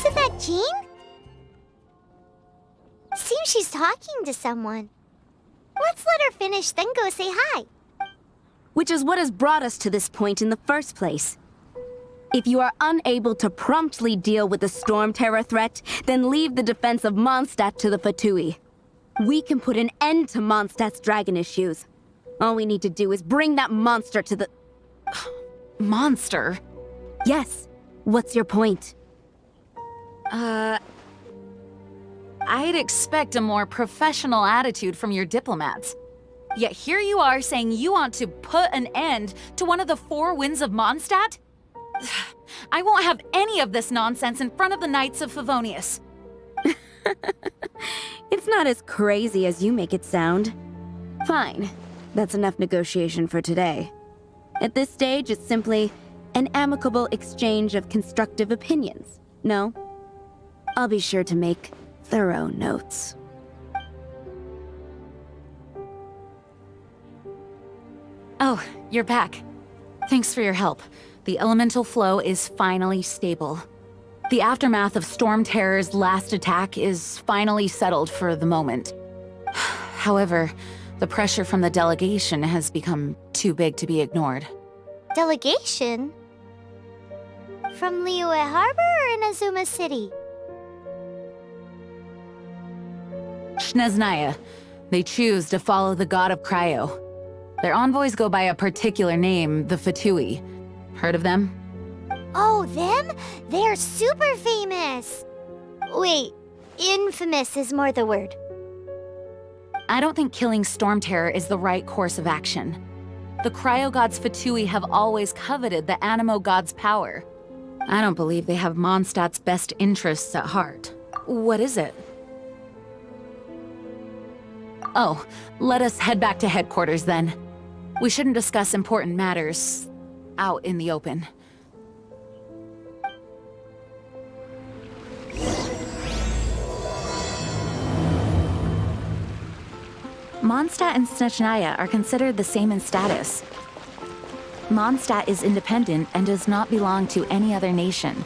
Isn't that Jean? Seems she's talking to someone. Let's let her finish, then go say hi. Which is what has brought us to this point in the first place. If you are unable to promptly deal with the Storm Terror threat, then leave the defense of Mondstadt to the Fatui. We can put an end to Mondstadt's dragon issues. All we need to do is bring that monster to the... Monster? Yes. What's your point? I'd expect a more professional attitude from your diplomats. Yet here you are saying you want to put an end to one of the four winds of Mondstadt? I won't have any of this nonsense in front of the Knights of Favonius. It's not as crazy as you make it sound. Fine. That's enough negotiation for today. At this stage, it's simply an amicable exchange of constructive opinions. No? I'll be sure to make thorough notes. Oh, you're back. Thanks for your help. The elemental flow is finally stable. The aftermath of Storm Terror's last attack is finally settled for the moment. However, the pressure from the delegation has become too big to be ignored. Delegation? From Liyue Harbor or Inazuma City? Snezhnaya. They choose to follow the god of Cryo. Their envoys go by a particular name, the Fatui. Heard of them? Oh, them? They're super famous! Wait, infamous is more the word. I don't think killing Storm Terror is the right course of action. The Cryo God's Fatui have always coveted the Animo God's power. I don't believe they have Mondstadt's best interests at heart. What is it? Oh, let us head back to headquarters then. We shouldn't discuss important matters out in the open. Mondstadt and Snezhnaya are considered the same in status. Mondstadt is independent and does not belong to any other nation.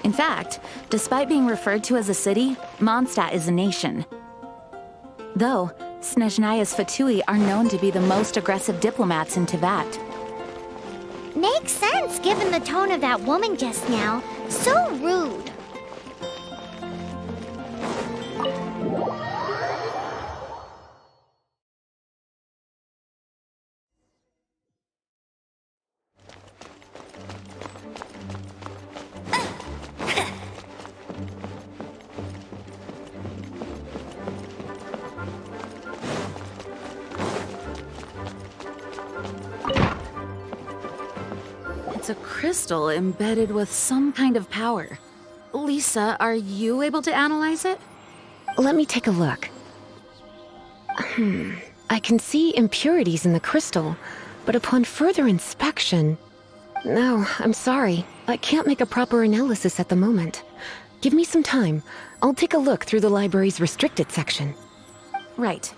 In fact, despite being referred to as a city, Mondstadt is a nation. Though, Snezhnaya's Fatui are known to be the most aggressive diplomats in Teyvat. Makes sense given the tone of that woman just now. So rude. It's a crystal embedded with some kind of power. Lisa, are you able to analyze it? Let me take a look. I can see impurities in the crystal, but upon further inspection... No, I'm sorry. I can't make a proper analysis at the moment. Give me some time. I'll take a look through the library's restricted section. Right.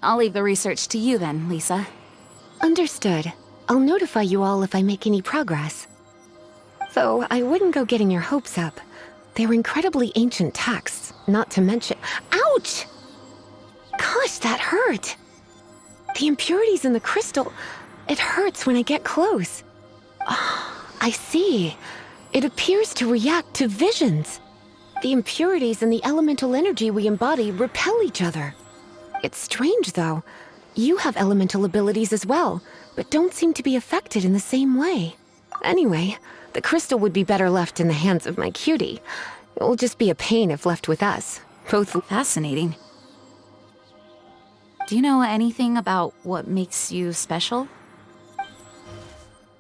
I'll leave the research to you then, Lisa. Understood. I'll notify you all if I make any progress. Though I wouldn't go getting your hopes up. They're incredibly ancient texts, not to mention... Ouch! Gosh, that hurt! The impurities in the crystal... It hurts when I get close. Oh, I see. It appears to react to visions. The impurities and the elemental energy we embody repel each other. It's strange, though. You have elemental abilities as well, but don't seem to be affected in the same way. Anyway, the crystal would be better left in the hands of my cutie. It will just be a pain if left with us. Both Fascinating. Do you know anything about what makes you special?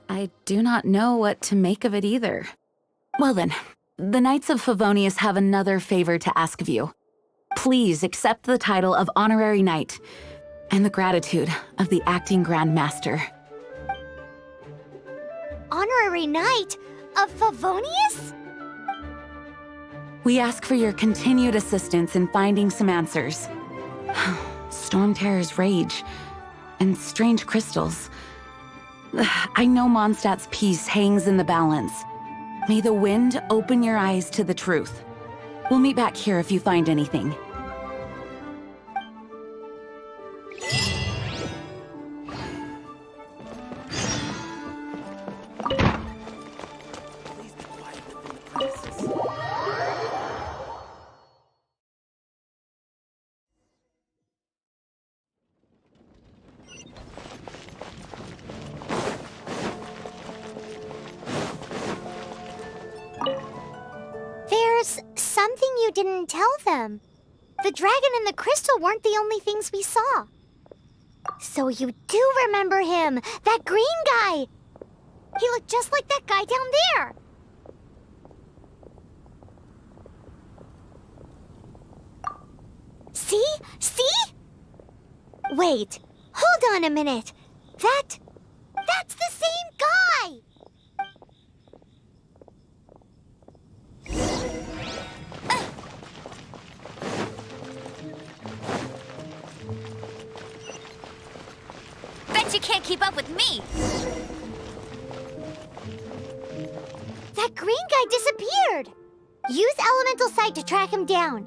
I do not know what to make of it either. Well then, the Knights of Favonius have another favor to ask of you. Please accept the title of Honorary Knight, and the gratitude of the Acting Grand Master. Honorary Knight of Favonius? We ask for your continued assistance in finding some answers. Storm Terror's rage, and strange crystals. I know Mondstadt's peace hangs in the balance. May the wind open your eyes to the truth. We'll meet back here if you find anything. There's something you didn't tell them. The dragon and the crystal weren't the only things we saw. So you do remember him, that green guy. He looked just like that guy down there. See? See? Wait, hold on a minute. That's the same guy! Bet you can't keep up with me! That green guy disappeared! Use Elemental Sight to track him down.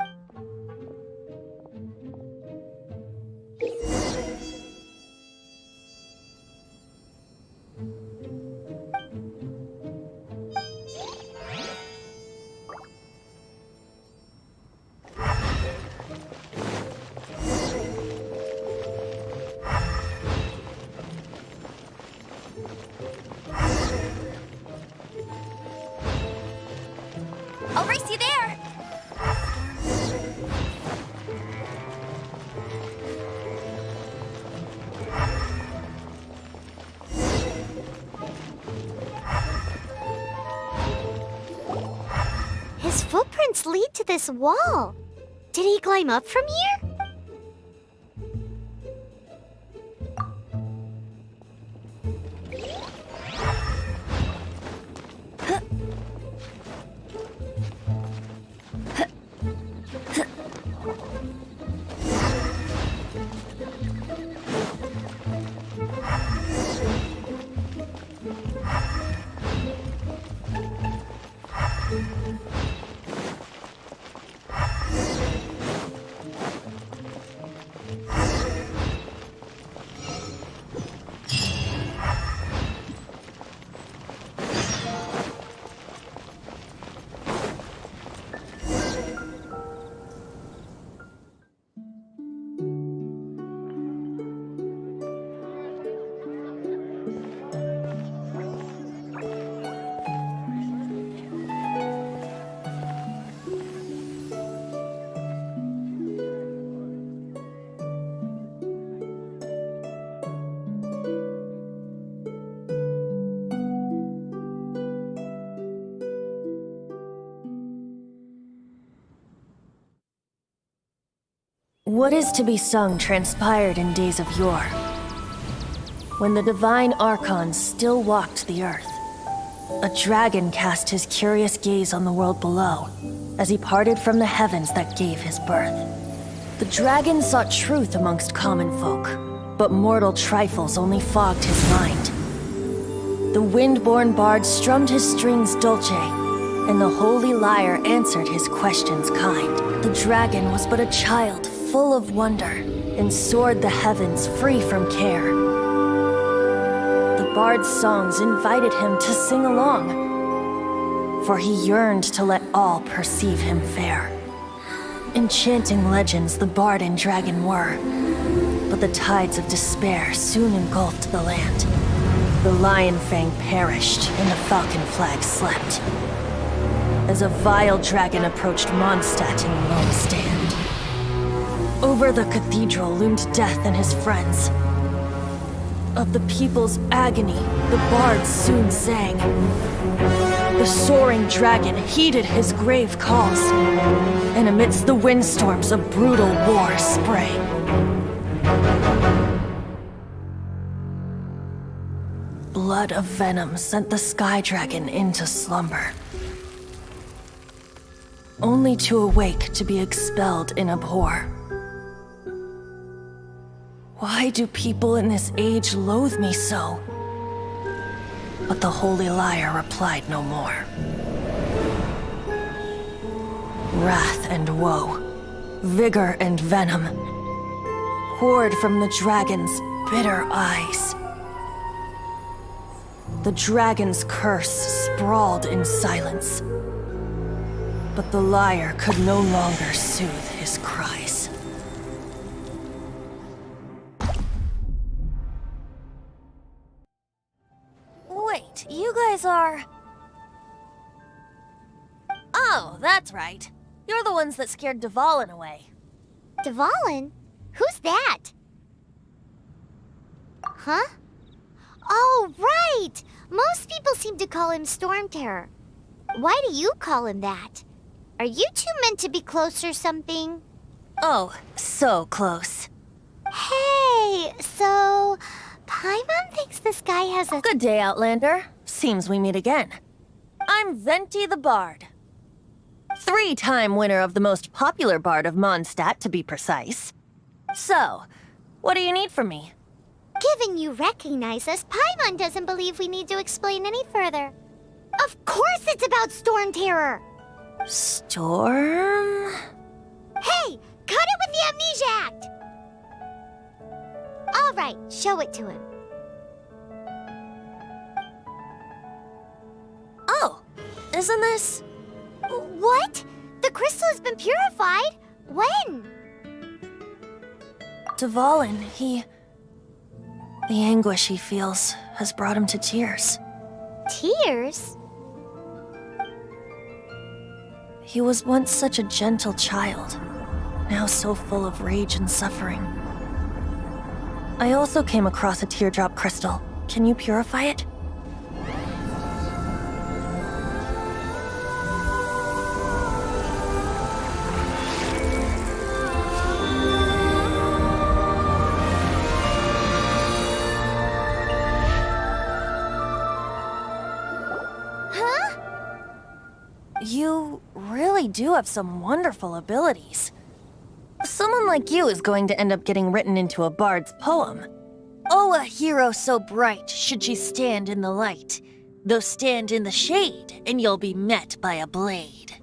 I'll race you there! His footprints lead to this wall. Did he climb up from here? What is to be sung transpired in days of yore, when the divine archons still walked the earth. A dragon cast his curious gaze on the world below, as he parted from the heavens that gave his birth. The dragon sought truth amongst common folk, but mortal trifles only fogged his mind. The wind-born bard strummed his strings dulce, and the holy lyre answered his questions kind. The dragon was but a child, full of wonder, and soared the heavens free from care. The bard's songs invited him to sing along, for he yearned to let all perceive him fair. Enchanting legends the bard and dragon were, but the tides of despair soon engulfed the land. The lion fang perished, and the falcon flag slept, as a vile dragon approached Mondstadt in lone stand. Over the cathedral loomed death and his friends. Of the people's agony, the bards soon sang. The soaring dragon heeded his grave calls, and amidst the windstorms a brutal war sprang. Blood of venom sent the sky dragon into slumber, only to awake to be expelled in abhor. Why do people in this age loathe me so? But the holy lyre replied no more. Wrath and woe, vigor and venom, poured from the dragon's bitter eyes. The dragon's curse sprawled in silence, but the liar could no longer soothe his cries. Wait, you guys are... Oh, that's right. You're the ones that scared Dvalin away. Dvalin? Who's that? Huh? Oh, right! Most people seem to call him Storm Terror. Why do you call him that? Are you two meant to be close or something? Oh, so close. Hey, so... Paimon thinks this guy has a... Good day, Outlander. Seems we meet again. I'm Venti the Bard. 3-time winner of the most popular bard of Mondstadt, to be precise. So, what do you need from me? Given you recognize us, Paimon doesn't believe we need to explain any further. Of course it's about Storm Terror! Storm? Hey! Cut it with the Amnesia Act! Alright, show it to him. Oh, isn't this... What? The crystal has been purified? When? Dvalin, the anguish he feels has brought him to tears. Tears? He was once such a gentle child, now so full of rage and suffering. I also came across a teardrop crystal. Can you purify it? You really do have some wonderful abilities. Someone like you is going to end up getting written into a bard's poem. Oh, a hero so bright should she stand in the light, though stand in the shade, and you'll be met by a blade.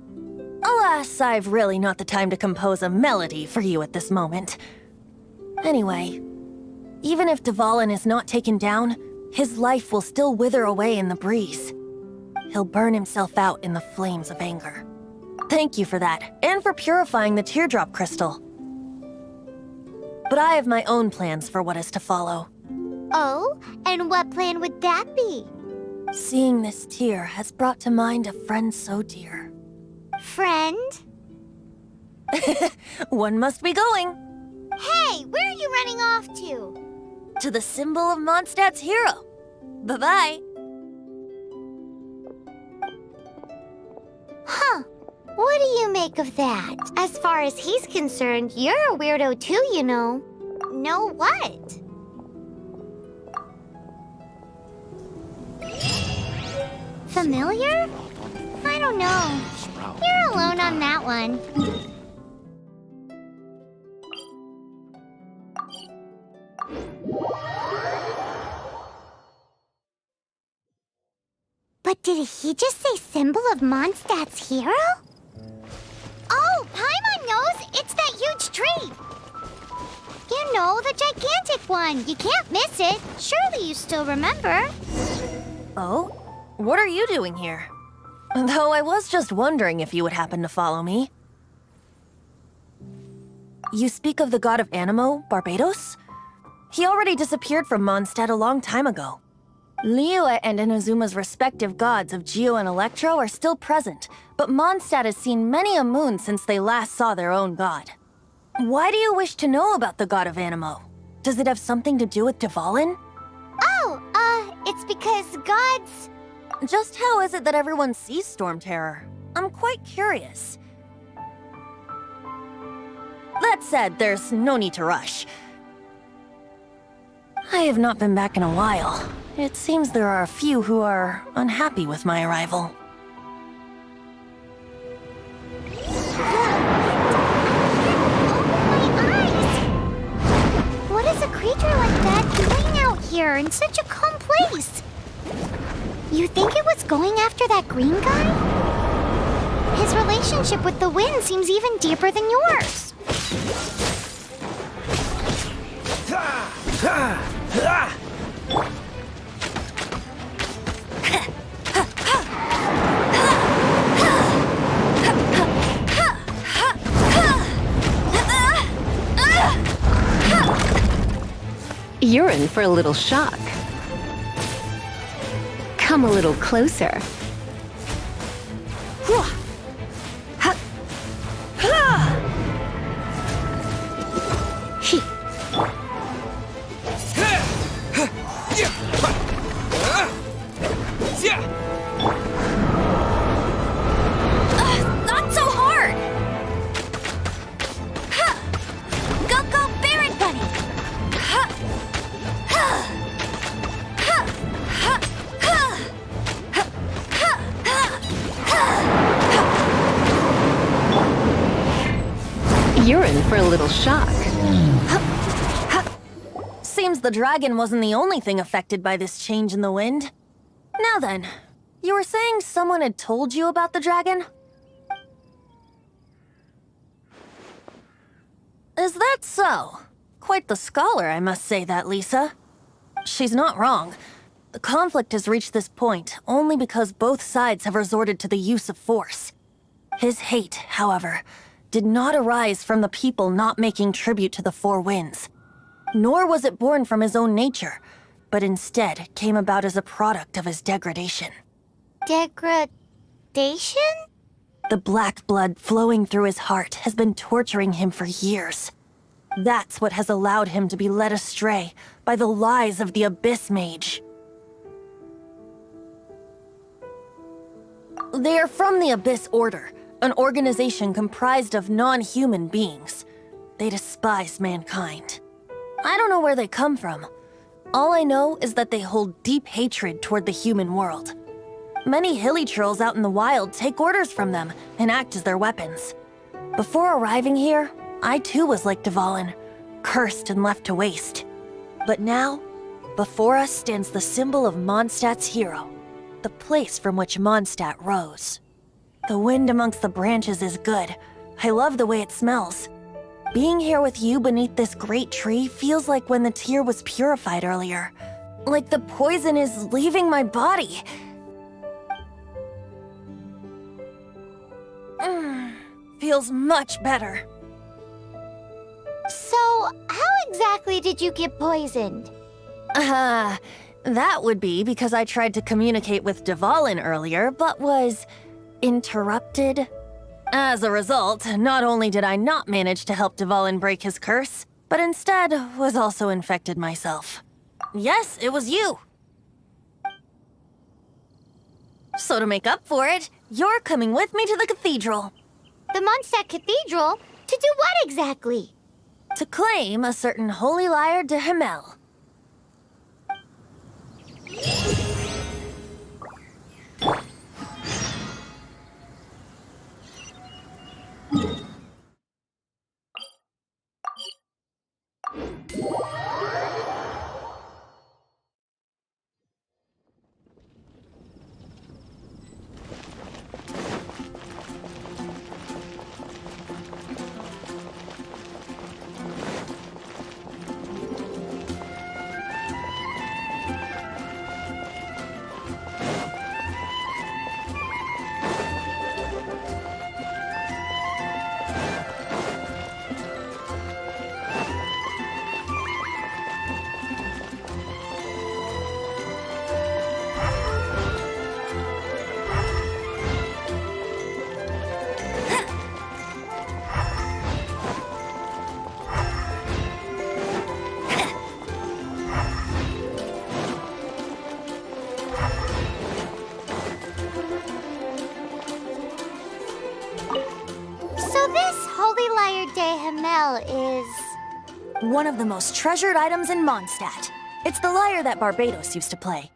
Alas, I've really not the time to compose a melody for you at this moment. Anyway, even if Dvalin is not taken down, his life will still wither away in the breeze. He'll burn himself out in the flames of anger. Thank you for that, and for purifying the teardrop crystal. But I have my own plans for what is to follow. Oh, and what plan would that be? Seeing this tear has brought to mind a friend so dear. Friend? One must be going. Hey, where are you running off to? To the symbol of Mondstadt's hero. Bye-bye. Huh. What do you make of that? As far as he's concerned, you're a weirdo too, you know. Know what? Familiar? I don't know. You're alone on that one. But did he just say symbol of Mondstadt's hero? Oh, Paimon knows! It's that huge tree! You know, the gigantic one. You can't miss it. Surely you still remember. Oh? What are you doing here? Though I was just wondering if you would happen to follow me. You speak of the god of Animo, Barbados? He already disappeared from Mondstadt a long time ago. Liyue and Inazuma's respective gods of Geo and Electro are still present, but Mondstadt has seen many a moon since they last saw their own god. Why do you wish to know about the god of Animo? Does it have something to do with Dvalin? Oh, it's because gods... Just how is it that everyone sees Storm Terror? I'm quite curious. That said, there's no need to rush. I have not been back in a while. It seems there are a few who are unhappy with my arrival. What is a creature like that doing out here in such a calm place? You think it was going after that green guy? His relationship with the wind seems even deeper than yours. You're in for a little shock. Come a little closer. Not so hard! Go, go, Baron Bunny! You're in for a little shock. Seems the dragon wasn't the only thing affected by this change in the wind. Now then, you were saying someone had told you about the dragon? Is that so? Quite the scholar, I must say that, Lisa. She's not wrong. The conflict has reached this point only because both sides have resorted to the use of force. His hate, however, did not arise from the people not making tribute to the Four Winds. Nor was it born from his own nature, but instead came about as a product of his degradation. Degradation? The black blood flowing through his heart has been torturing him for years. That's what has allowed him to be led astray by the lies of the Abyss Mage. They are from the Abyss Order, an organization comprised of non-human beings. They despise mankind. I don't know where they come from. All I know is that they hold deep hatred toward the human world. Many hilly trolls out in the wild take orders from them and act as their weapons. Before arriving here, I too was like Dvalin, cursed and left to waste. But now, before us stands the symbol of Mondstadt's hero, the place from which Mondstadt rose. The wind amongst the branches is good. I love the way it smells. Being here with you beneath this great tree feels like when the tear was purified earlier. Like the poison is leaving my body. Feels much better. So, how exactly did you get poisoned? That would be because I tried to communicate with Dvalin earlier, but was interrupted. As a result, not only did I not manage to help Dvalin break his curse, but instead was also infected myself. Yes, it was you. So to make up for it, you're coming with me to the cathedral. The Mondstadt Cathedral? To do what exactly? To claim a certain holy lyre de Himmel. Is... one of the most treasured items in Mondstadt. It's the lyre that Barbados used to play.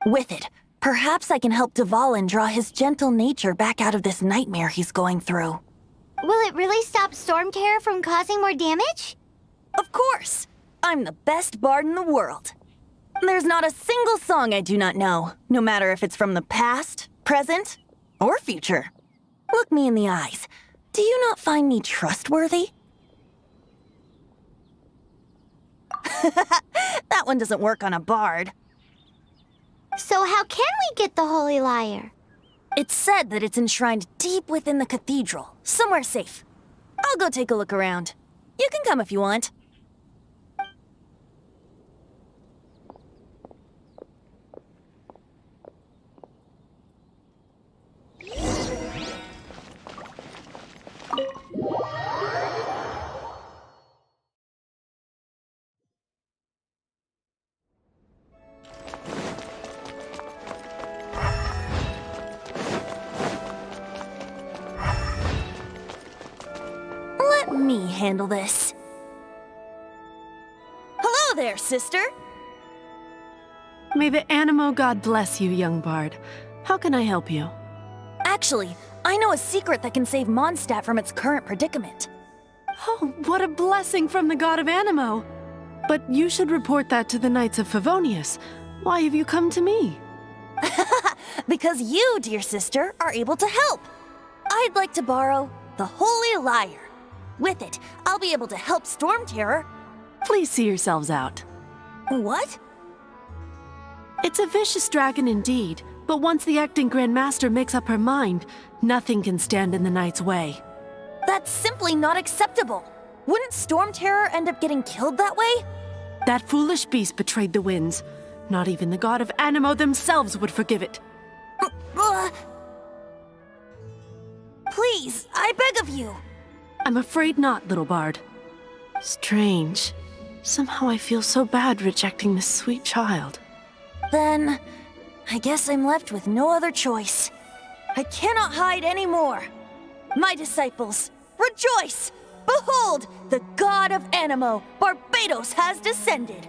With it, perhaps I can help Dvalin draw his gentle nature back out of this nightmare he's going through. Will it really stop Storm Terror from causing more damage? Of course! I'm the best bard in the world. There's not a single song I do not know, no matter if it's from the past, present, or future. Look me in the eyes. Do you not find me trustworthy? That one doesn't work on a bard. So how can we get the Holy Lyre? It's said that it's enshrined deep within the cathedral, somewhere safe. I'll go take a look around. You can come if you want. Let me handle this. Hello there, sister. May the Animo God bless you, young bard. How can I help you? Actually, I know a secret that can save Mondstadt from its current predicament. Oh, what a blessing from the god of Animo! But you should report that to the Knights of Favonius. Why have you come to me? Because you, dear sister, are able to help. I'd like to borrow the Holy Lyre. With it, I'll be able to help Storm Terror. Please see yourselves out. What? It's a vicious dragon indeed, but once the acting Grand Master makes up her mind, nothing can stand in the Knight's way. That's simply not acceptable. Wouldn't Storm Terror end up getting killed that way? That foolish beast betrayed the winds. Not even the god of Animo themselves would forgive it. Please, I beg of you. I'm afraid not, little bard. Strange. Somehow I feel so bad rejecting this sweet child. Then, I guess I'm left with no other choice. I cannot hide anymore. My disciples, rejoice! Behold, the god of Animo, Barbados, has descended.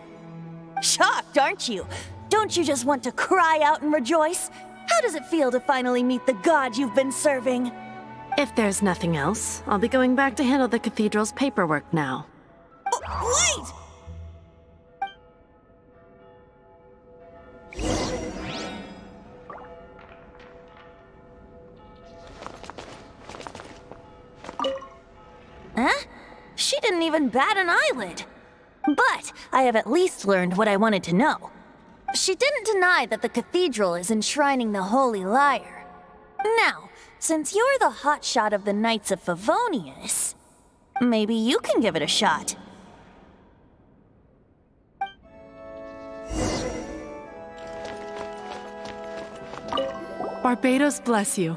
Shocked, aren't you? Don't you just want to cry out and rejoice? How does it feel to finally meet the god you've been serving? If there's nothing else, I'll be going back to handle the cathedral's paperwork now. Wait! Huh? She didn't even bat an eyelid. But I have at least learned what I wanted to know. She didn't deny that the cathedral is enshrining the Holy Lyre. Now, since you're the hotshot of the Knights of Favonius, maybe you can give it a shot. Barbados bless you.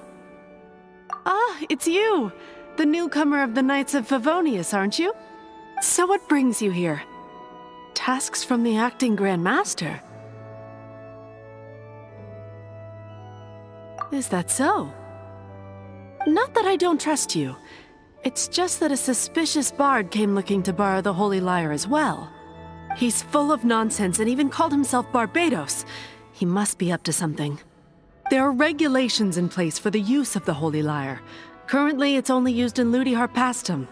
Ah, it's you! The newcomer of the Knights of Favonius, aren't you? So what brings you here? Tasks from the acting Grand Master? Is that so? Not that I don't trust you. It's just that a suspicious bard came looking to borrow the Holy Lyre as well. He's full of nonsense and even called himself Barbados. He must be up to something. There are regulations in place for the use of the Holy Lyre. Currently, it's only used in Ludi Harpastum.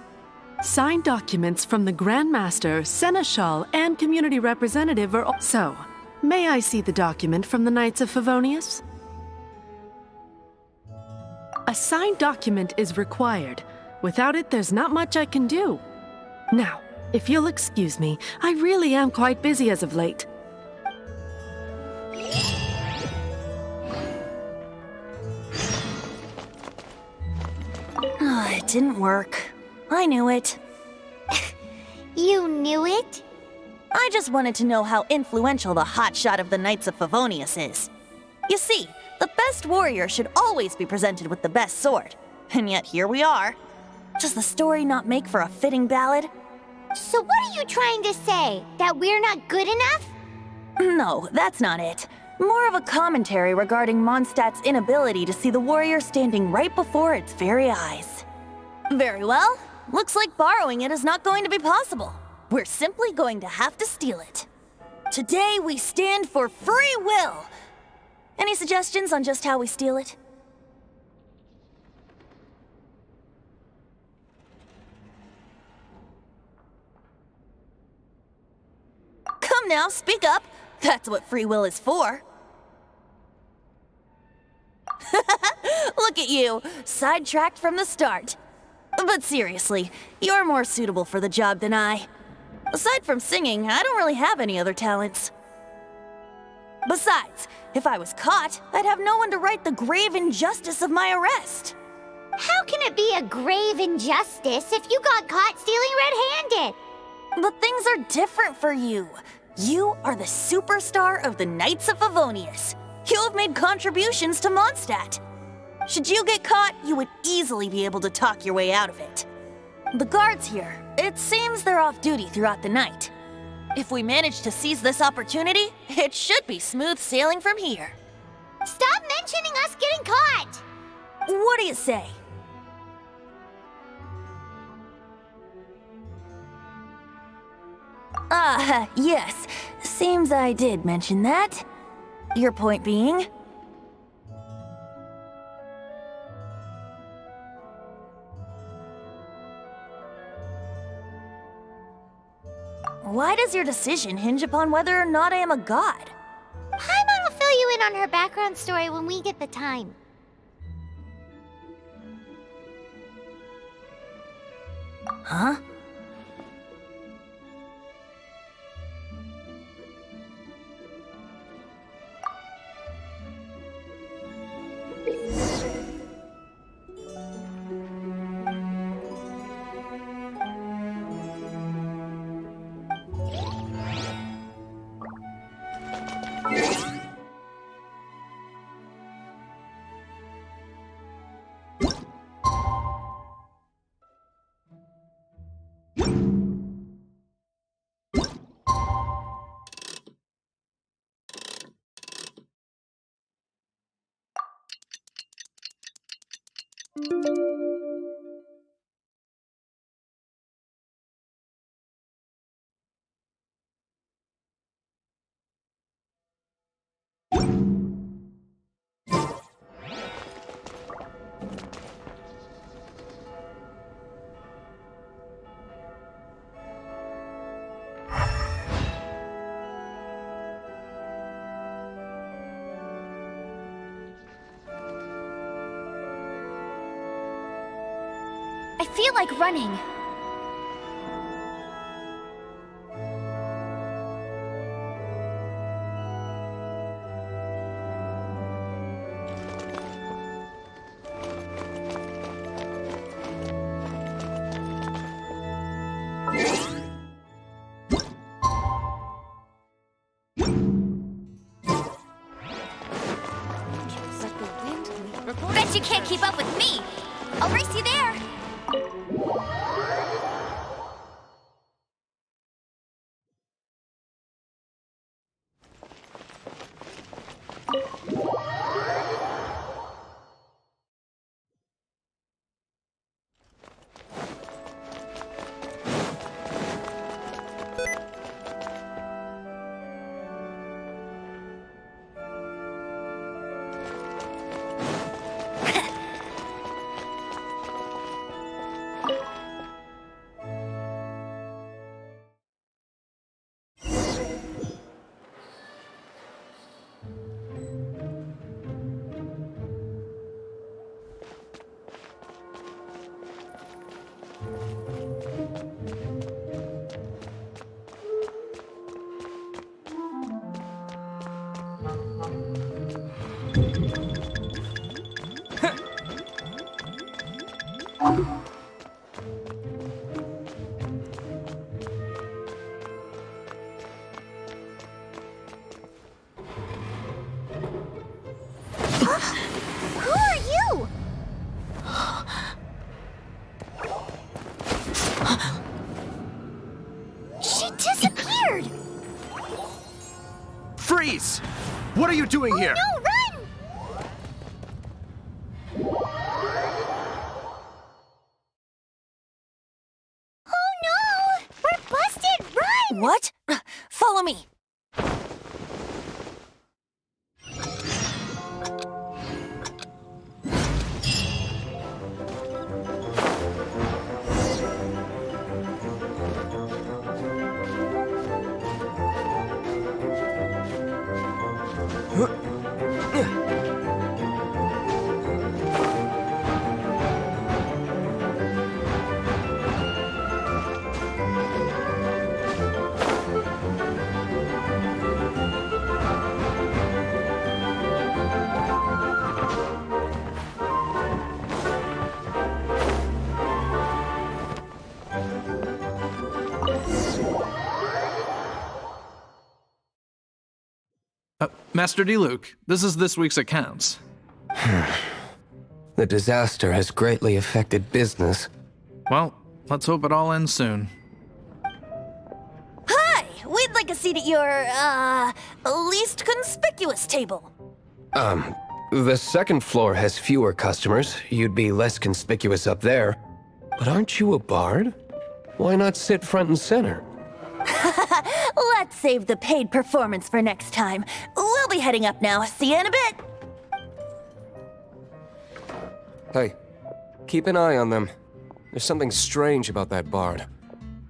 Signed documents from the Grand Master, Seneschal, and Community Representative are also. May I see the document from the Knights of Favonius? A signed document is required. Without it, there's not much I can do. Now, if you'll excuse me, I really am quite busy as of late. It didn't work. I knew it. You knew it? I just wanted to know how influential the hotshot of the Knights of Favonius is. You see, the best warrior should always be presented with the best sword. And yet here we are. Does the story not make for a fitting ballad? So what are you trying to say? That we're not good enough? No, that's not it. More of a commentary regarding Mondstadt's inability to see the warrior standing right before its very eyes. Very well. Looks like borrowing it is not going to be possible. We're simply going to have to steal it. Today we stand for free will. Any suggestions on just how we steal it? Come now, speak up. That's what free will is for. Look at at you! Sidetracked from the start. But seriously, you're more suitable for the job than I. Aside from singing, I don't really have any other talents. Besides, if I was caught, I'd have no one to right the grave injustice of my arrest. How can it be a grave injustice if you got caught stealing red-handed? But things are different for you. You are the superstar of the Knights of Favonius. You have made contributions to Mondstadt. Should you get caught, you would easily be able to talk your way out of it. The guards here, it seems they're off duty throughout the night. If we manage to seize this opportunity, it should be smooth sailing from here. Stop mentioning us getting caught! What do you say? Yes. Seems I did mention that. Your point being? Why does your decision hinge upon whether or not I am a god? Paimon will fill you in on her background story when we get the time. Huh? I feel like running. Bet you can't keep up with me. I'll race you there. Who are you? She disappeared! Freeze! What are you doing here? No, run! Oh no! We're busted! Run! What? Follow me. Master D-Luke, this is this week's accounts. The disaster has greatly affected business. Well, let's hope it all ends soon. Hi! We'd like a seat at your, least conspicuous table. The second floor has fewer customers. You'd be less conspicuous up there. But aren't you a bard? Why not sit front and center? Let's save the paid performance for next time. We'll be heading up now. See you in a bit. Hey, keep an eye on them. There's something strange about that bard.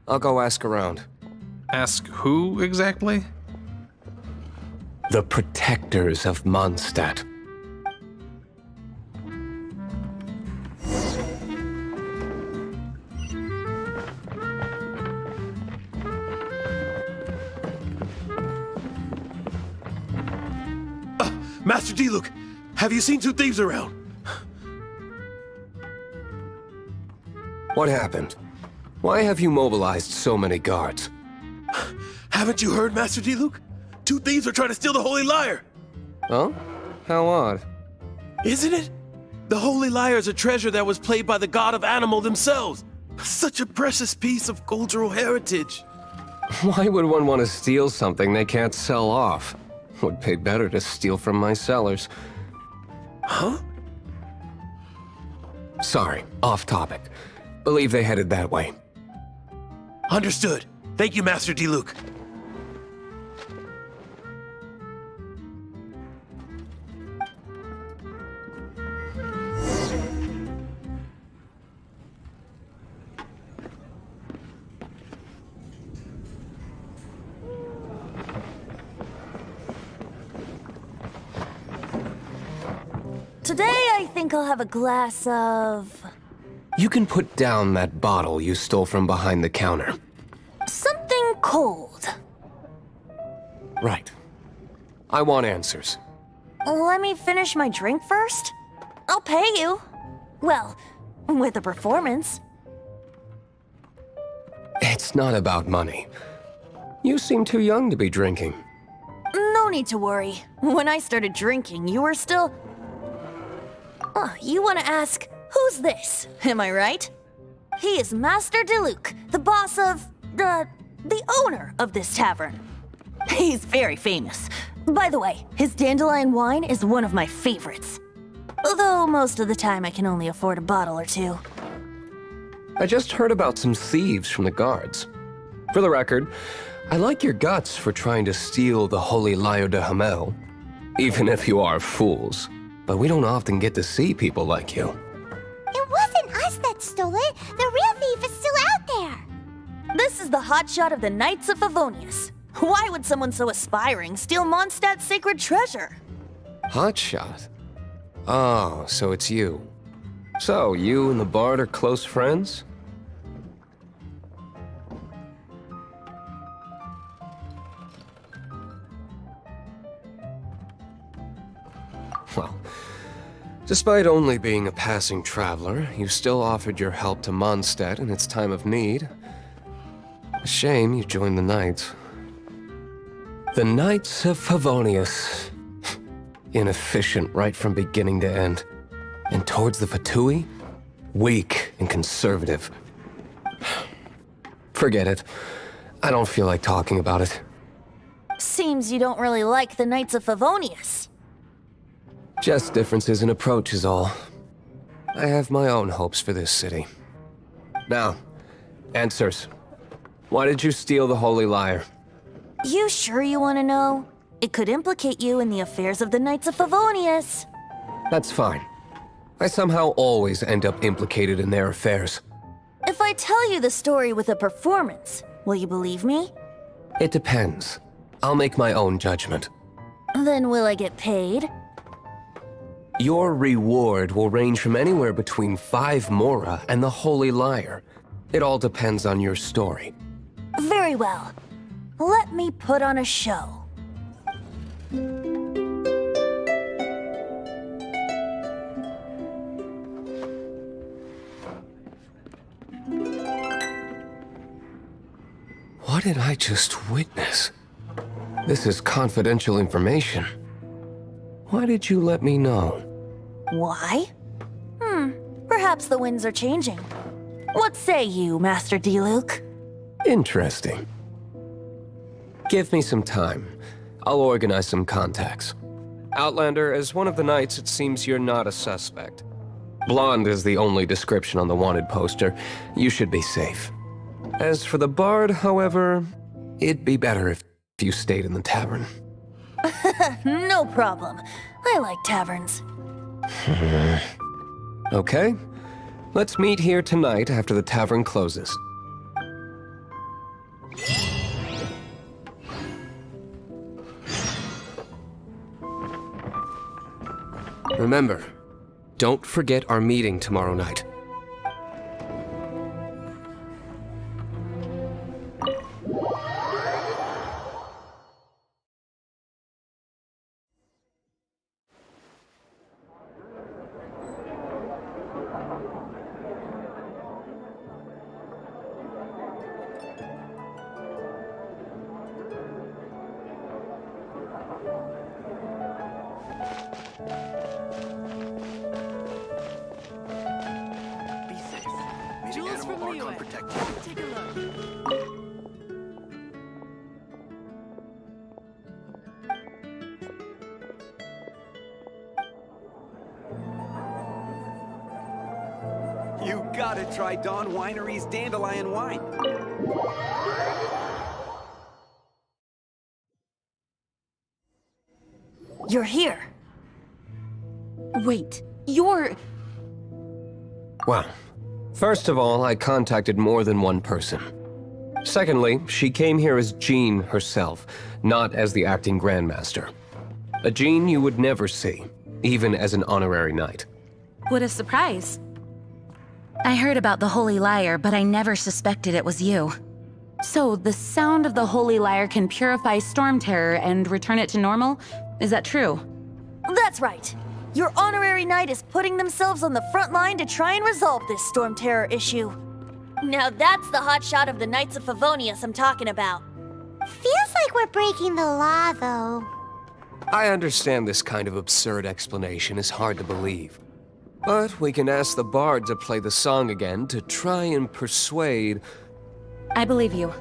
I'll go ask around. Ask who exactly? The protectors of Mondstadt. Master D-Luke, have you seen two thieves around? What happened? Why have you mobilized so many guards? Haven't you heard, Master D-Luke? Two thieves are trying to steal the Holy Lyre. Huh? How odd. Isn't it? The Holy Lyre is a treasure that was played by the god of animal themselves. Such a precious piece of cultural heritage. Why would one want to steal something they can't sell off? Would pay better to steal from my sellers. Huh? Sorry, off topic. Believe they headed that way. Understood. Thank you, Master D-Luke. Today, I think I'll have a glass of... You can put down that bottle you stole from behind the counter. something cold. Right. I want answers. Let me finish my drink first. I'll pay you. Well, with a performance. It's not about money. You seem too young to be drinking. No need to worry. When I started drinking, you were still... you want to ask, who's this? Am I right? He is Master D-Luke, the boss of... the owner of this tavern. He's very famous. By the way, his dandelion wine is one of my favorites. Although most of the time I can only afford a bottle or two. I just heard about some thieves from the guards. For the record, I like your guts for trying to steal the Holy Lyre de Hamel. Even if you are fools. But we don't often get to see people like you. It wasn't us that stole it. The real thief is still out there. This is the hotshot of the Knights of Favonius. Why would someone so aspiring steal Mondstadt's sacred treasure? Hotshot? Oh, so it's you. So, you and the Bard are close friends? Well, despite only being a passing traveler, you still offered your help to Mondstadt in its time of need. A shame you joined the Knights. The Knights of Favonius. Inefficient right from beginning to end. And towards the Fatui, weak and conservative. Forget it. I don't feel like talking about it. Seems you don't really like the Knights of Favonius. Just differences in approach is all. I have my own hopes for this city. Now, answers. Why did you steal the Holy Lyre? You sure you want to know? It could implicate you in the affairs of the Knights of Favonius. That's fine. I somehow always end up implicated in their affairs. If I tell you the story with a performance, will you believe me? It depends. I'll make my own judgment. Then will I get paid? Your reward will range from anywhere between 5 mora and the Holy Lyre. It all depends on your story. Very well. Let me put on a show. What did I just witness? This is confidential information. why did you let me know? Why? Perhaps the winds are changing. What say you, Master Diluc? Interesting. Give me some time. I'll organize some contacts. Outlander, as one of the knights, it seems you're not a suspect. Blonde is the only description on the wanted poster. You should be safe. As for the bard, however, it'd be better if you stayed in the tavern. No problem. I like taverns. Okay. Let's meet here tonight after the tavern closes. Remember, don't forget our meeting tomorrow night. You gotta try Dawn Winery's Dandelion Wine. You're here. Wait, you're... Well, first of all, I contacted more than one person. Secondly, she came here as Jean herself, not as the acting Grandmaster. A Jean you would never see, even as an honorary knight. What a surprise. I heard about the Holy Lyre, but I never suspected it was you. So, the sound of the Holy Lyre can purify Storm Terror and return it to normal? Is that true? That's right. Your honorary knight is putting themselves on the front line to try and resolve this Storm Terror issue. Now that's the hot shot of the Knights of Favonius I'm talking about. Feels like we're breaking the law, though. I understand this kind of absurd explanation is hard to believe. But we can ask the bard to play the song again to try and persuade... I believe you.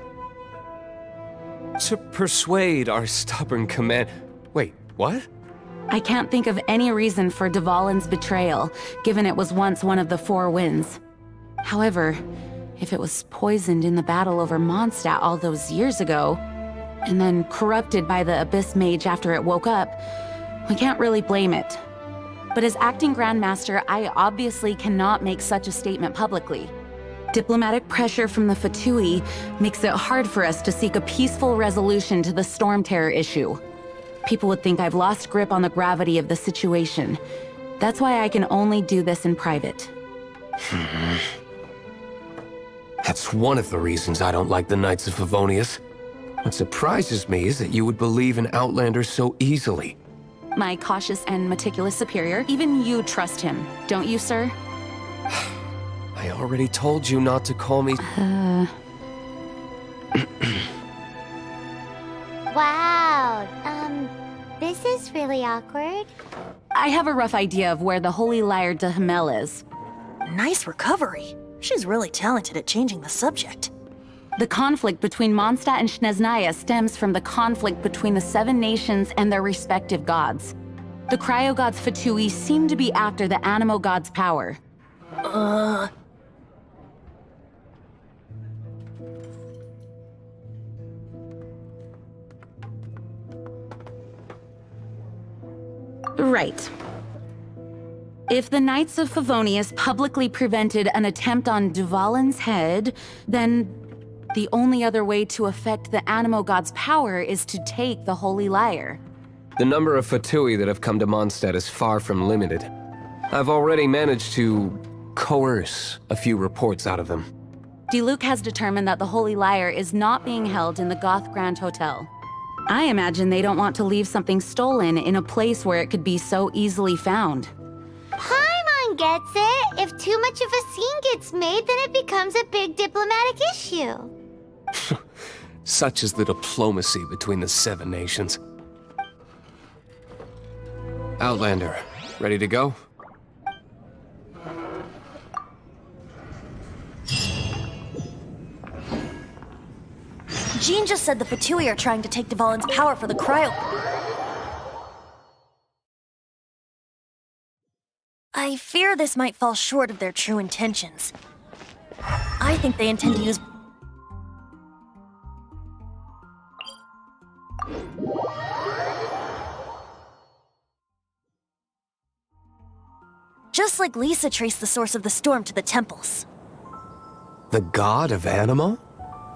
To persuade our stubborn command... Wait, what? I can't think of any reason for Dvalin's betrayal, given it was once one of the Four Winds. However, if it was poisoned in the battle over Mondstadt all those years ago, and then corrupted by the Abyss Mage after it woke up, we can't really blame it. But as acting Grandmaster, I obviously cannot make such a statement publicly. Diplomatic pressure from the Fatui makes it hard for us to seek a peaceful resolution to the Storm Terror issue. People would think I've lost grip on the gravity of the situation. That's why I can only do this in private. That's one of the reasons I don't like the Knights of Favonius. What surprises me is that you would believe in Outlanders so easily. My cautious and meticulous superior, even you trust him, don't you, sir? I already told you not to call me... Wow, this is really awkward. I have a rough idea of where the Holy Lyre de Himmel is. Nice recovery. She's really talented at changing the subject. The conflict between Mondstadt and Snezhnaya stems from the conflict between the Seven Nations and their respective gods. The cryo-gods Fatui seem to be after the Animo god's power. Right. If the Knights of Favonius publicly prevented an attempt on Dvalin's head, then the only other way to affect the Animo god's power is to take the Holy Lyre. The number of Fatui that have come to Mondstadt is far from limited. I've already managed to coerce a few reports out of them. Diluc has determined that the Holy Lyre is not being held in the Goth Grand Hotel. I imagine they don't want to leave something stolen in a place where it could be so easily found. Paimon gets it. If too much of a scene gets made, then it becomes a big diplomatic issue. Such is the diplomacy between the Seven Nations. Outlander, ready to go? Jean just said the Fatui are trying to take Dvalin's power for the cryo... I fear this might fall short of their true intentions. I think they intend to use... Just like Lisa traced the source of the storm to the temples. The god of Animo?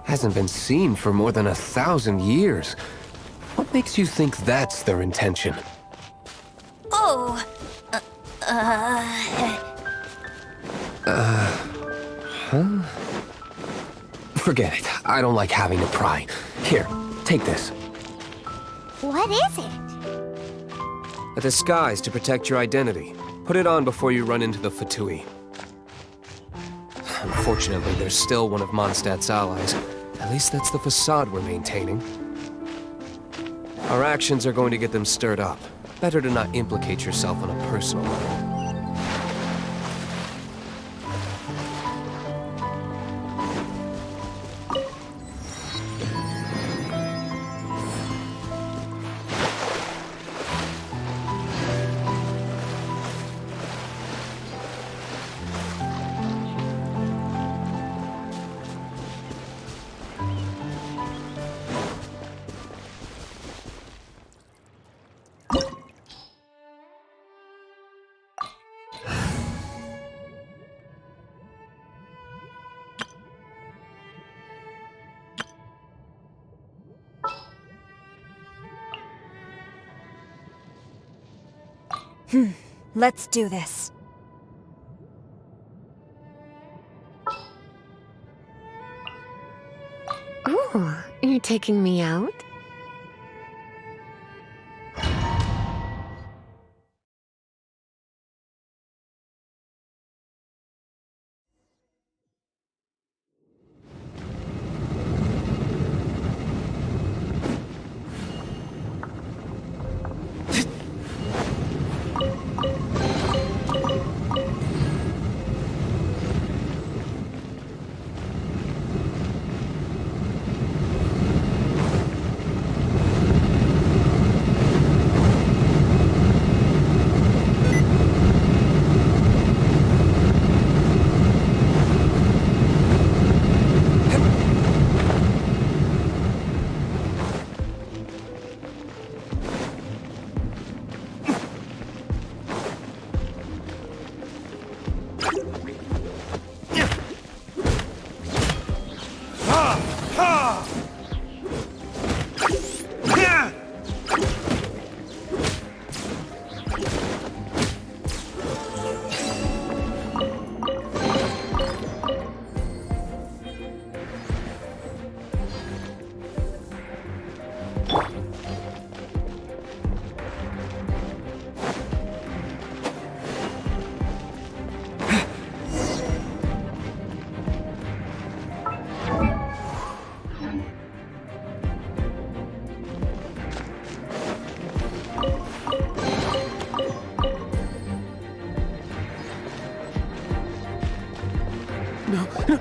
Hasn't been seen for more than 1,000 years. What makes you think that's their intention? Oh... Forget it. I don't like having to pry. Here, take this. What is it? A disguise to protect your identity. Put it on before you run into the Fatui. Unfortunately, there's still one of Mondstadt's allies. At least that's the facade we're maintaining. Our actions are going to get them stirred up. Better to not implicate yourself on a personal level. Let's do this. Ooh, you're taking me out?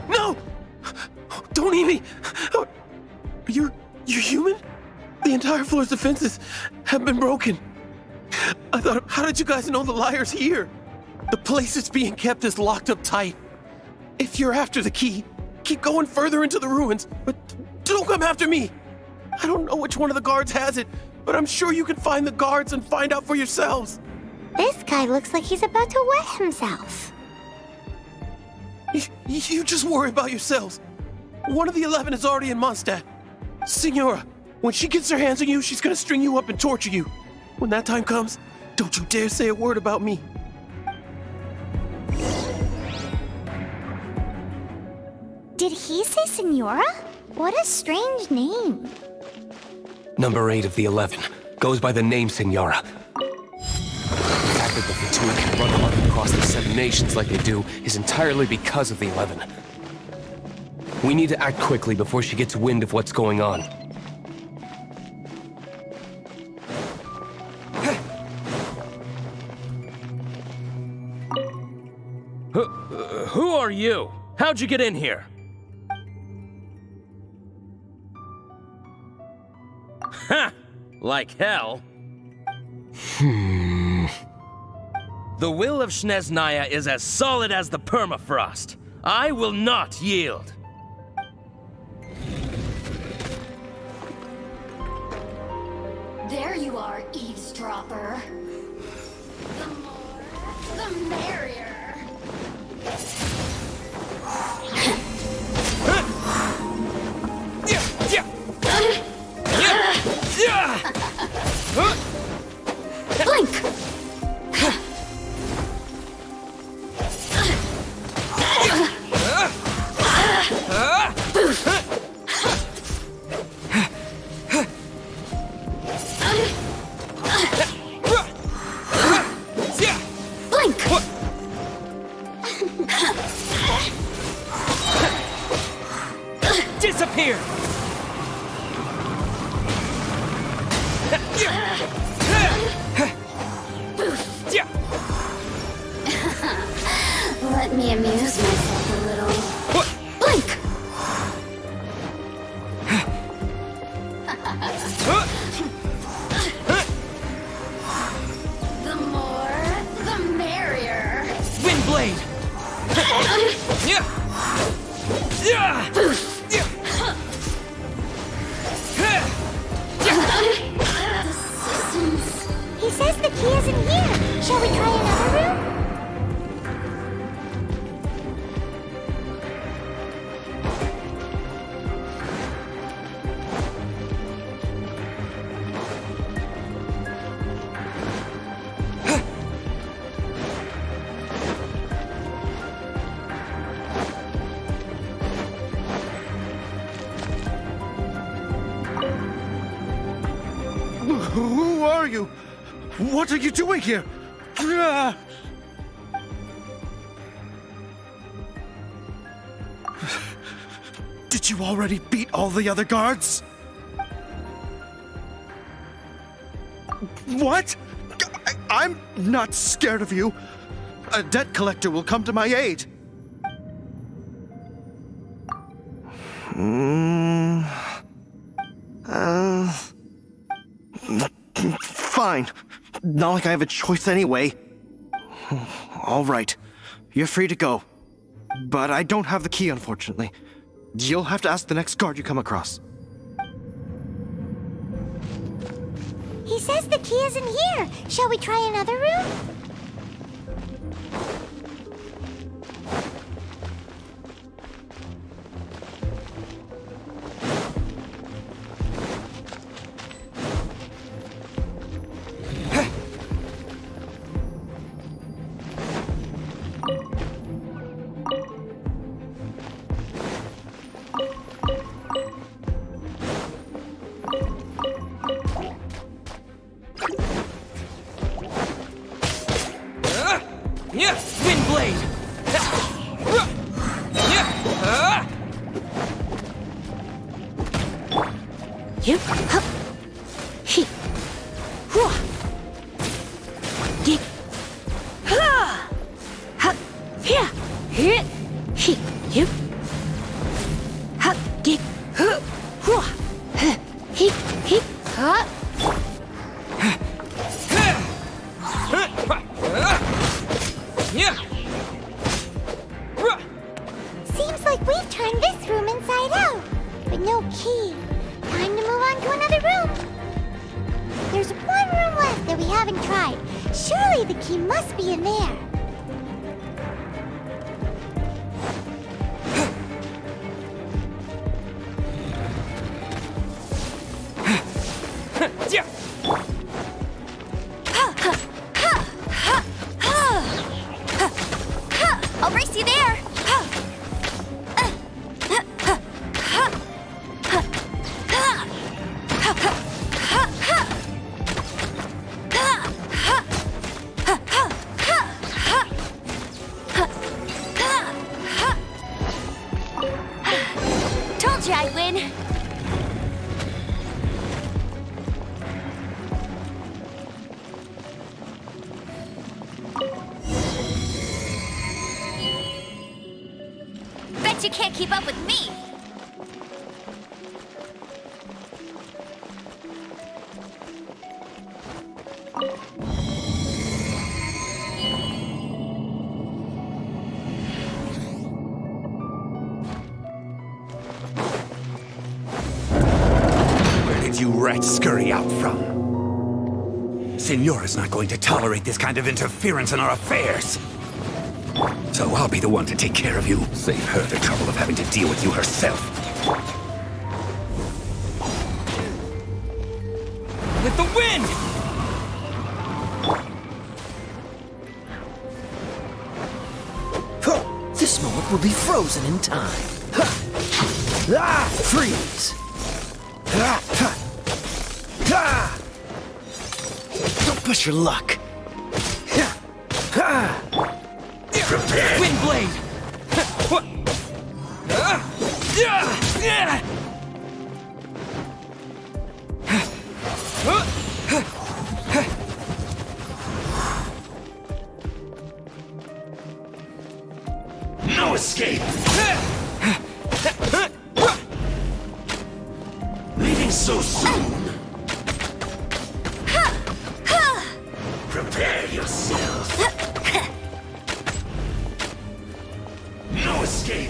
No! Don't eat me! You're human? The entire floor's defenses have been broken. I thought, how did you guys know the liar's here? The place it's being kept is locked up tight. If you're after the key, keep going further into the ruins, but don't come after me. I don't know which one of the guards has it, but I'm sure you can find the guards and find out for yourselves. This guy looks like he's about to wet himself. You just worry about yourselves. One of the 11 is already in Mondstadt. Signora, when she gets her hands on you, she's gonna string you up and torture you. When that time comes, don't you dare say a word about me. Did he say Senora? What a strange name. Number 8 of the 11 goes by the name Senora. The fact that the Fatui can run amok across the 7 nations like they do is entirely because of the 11. We need to act quickly before she gets wind of what's going on. Who are you? How'd you get in here? Ha! Like hell. The will of Snezhnaya is as solid as the permafrost. I will not yield. There you are, eavesdropper. The more, the merrier. Blink! Blink! Disappear! Let me amuse myself a little. Blink! The more, the merrier. Windblade! He says the key isn't here. Shall we try another room? Who are you? What are you doing here? Did you already beat all the other guards? What? I'm not scared of you. A debt collector will come to my aid. Fine. Not like I have a choice anyway. All right. You're free to go. But I don't have the key, unfortunately. You'll have to ask the next guard you come across. He says the key isn't here. Shall we try another room? Windblade! Yep. Hup. He. Hua. Get. Ha. Ha. Here. Here. He. Yep. Ha. Get. Huh. Hua. Huh. He. He. Ha. Seems like we've turned this room inside out, but no key. Time to move on to another room. There's one room left that we haven't tried. Surely the key must be in there. I'll race you there. Told you I'd win. Bet you can't keep up with me! Where did you rats scurry out from? Signora's not going to tolerate this kind of interference in our affairs. So I'll be the one to take care of you. Save her the trouble of having to deal with you herself. With the wind! This moment will be frozen in time. Freeze! Don't push your luck. Wind blade! No escape! Leaving so soon! Prepare yourself! No escape!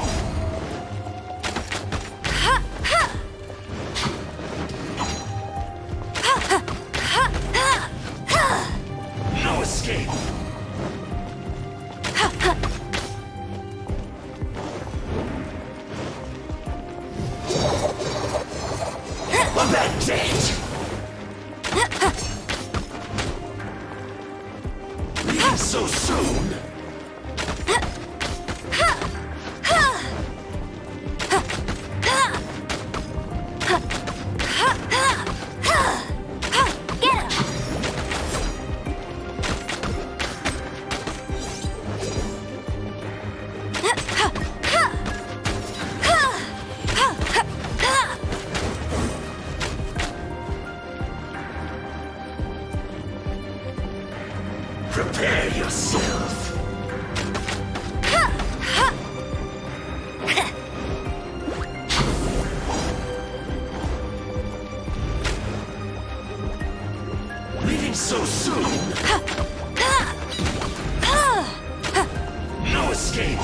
No escape! That's it! Leaving so soon? Prepare yourself. Leaving so soon? No escape.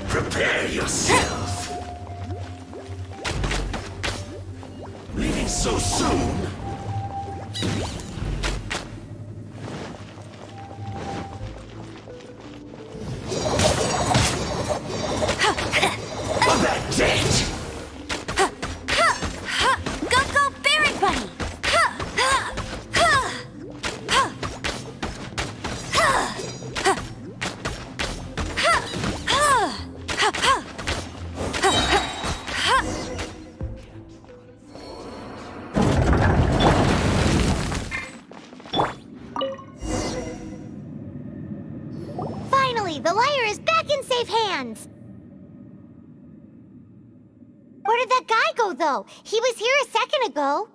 Prepare yourself. Leaving so soon? That's it! Go, Berry Bunny! Finally, the lyre is back in safe hands! Where did that guy go, though? He was here a second ago.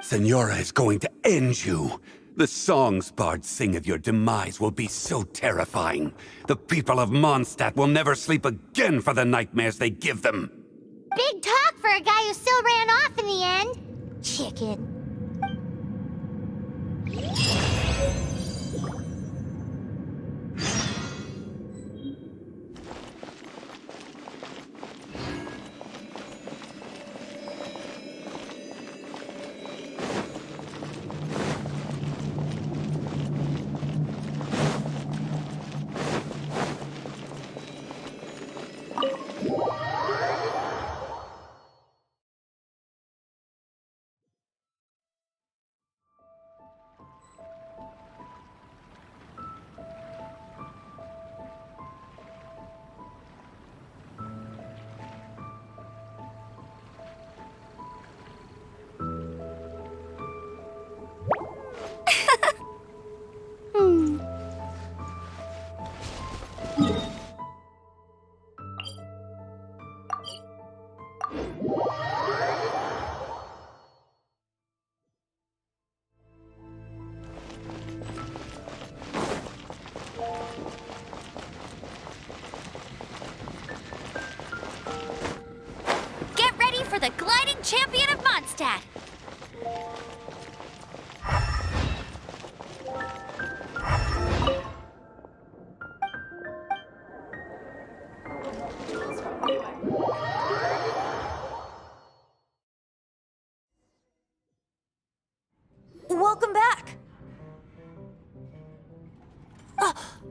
Senora is going to end you. The songs bards sing of your demise will be so terrifying. The people of Mondstadt will never sleep again for the nightmares they give them. Big talk for a guy who still ran off in the end. Chicken.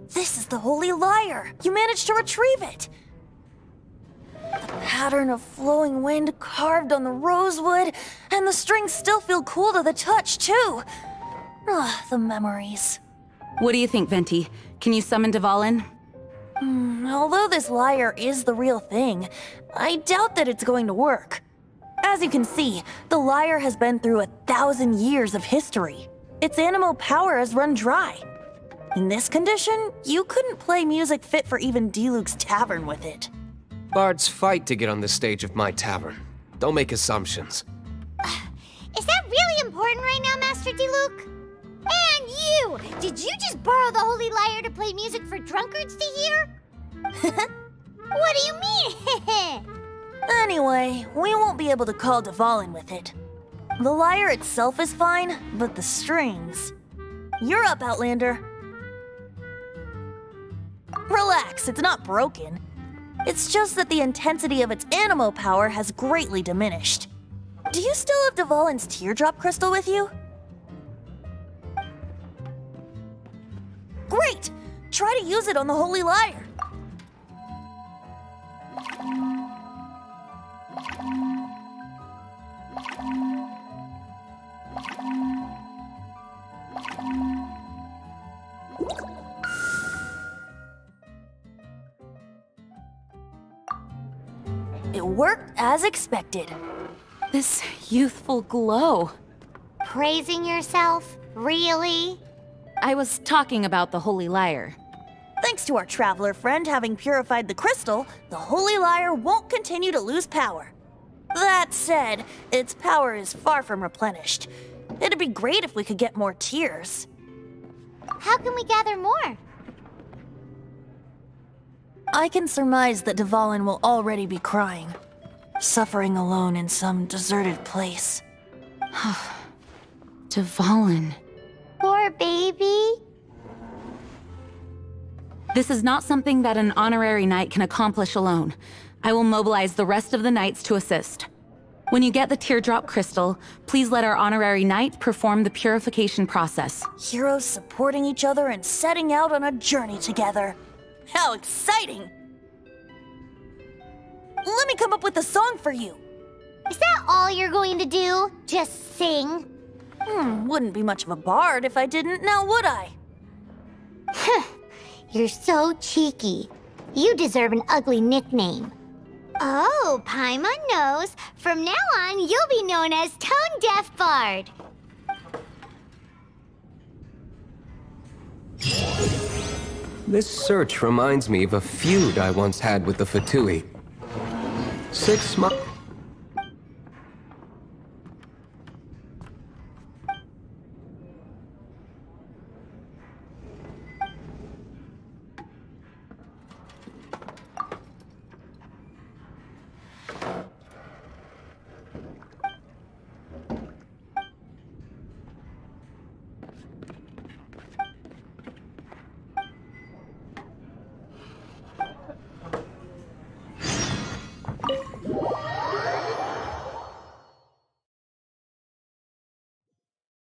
This is the Holy Lyre! You managed to retrieve it! The pattern of flowing wind carved on the rosewood, and the strings still feel cool to the touch, too. Ah, the memories. What do you think, Venti? Can you summon Dvalin? Although this lyre is the real thing, I doubt that it's going to work. As you can see, the lyre has been through 1,000 years of history. Its animal power has run dry. In this condition, you couldn't play music fit for even D-Luke's tavern with it. Bards fight to get on the stage of my tavern. Don't make assumptions. Is that really important right now, Master D-Luke? And you! Did you just borrow the Holy Lyre to play music for drunkards to hear? What do you mean? Anyway, we won't be able to call Dvalin with it. The lyre itself is fine, but the strings... You're up, Outlander. Relax, it's not broken. It's just that the intensity of its animo power has greatly diminished. Do you still have Dvalin's teardrop crystal with you? Great! Try to use it on the Holy Lyre. It worked as expected. This youthful glow. Praising yourself? Really? I was talking about the Holy Lyre. Thanks to our traveler friend having purified the crystal, the Holy Lyre won't continue to lose power. That said, its power is far from replenished. It'd be great if we could get more tears. How can we gather more? I can surmise that Dvalin will already be crying, suffering alone in some deserted place. Dvalin. Poor baby. This is not something that an honorary knight can accomplish alone. I will mobilize the rest of the knights to assist. When you get the teardrop crystal, please let our honorary knight perform the purification process. Heroes supporting each other and setting out on a journey together. How exciting! Let me come up with a song for you. Is that all you're going to do? Just sing? Wouldn't be much of a bard if I didn't, now would I? You're so cheeky. You deserve an ugly nickname. Oh, Paimon knows. From now on, you'll be known as Tone Deaf Bard. This search reminds me of a feud I once had with the Fatui. 6 months...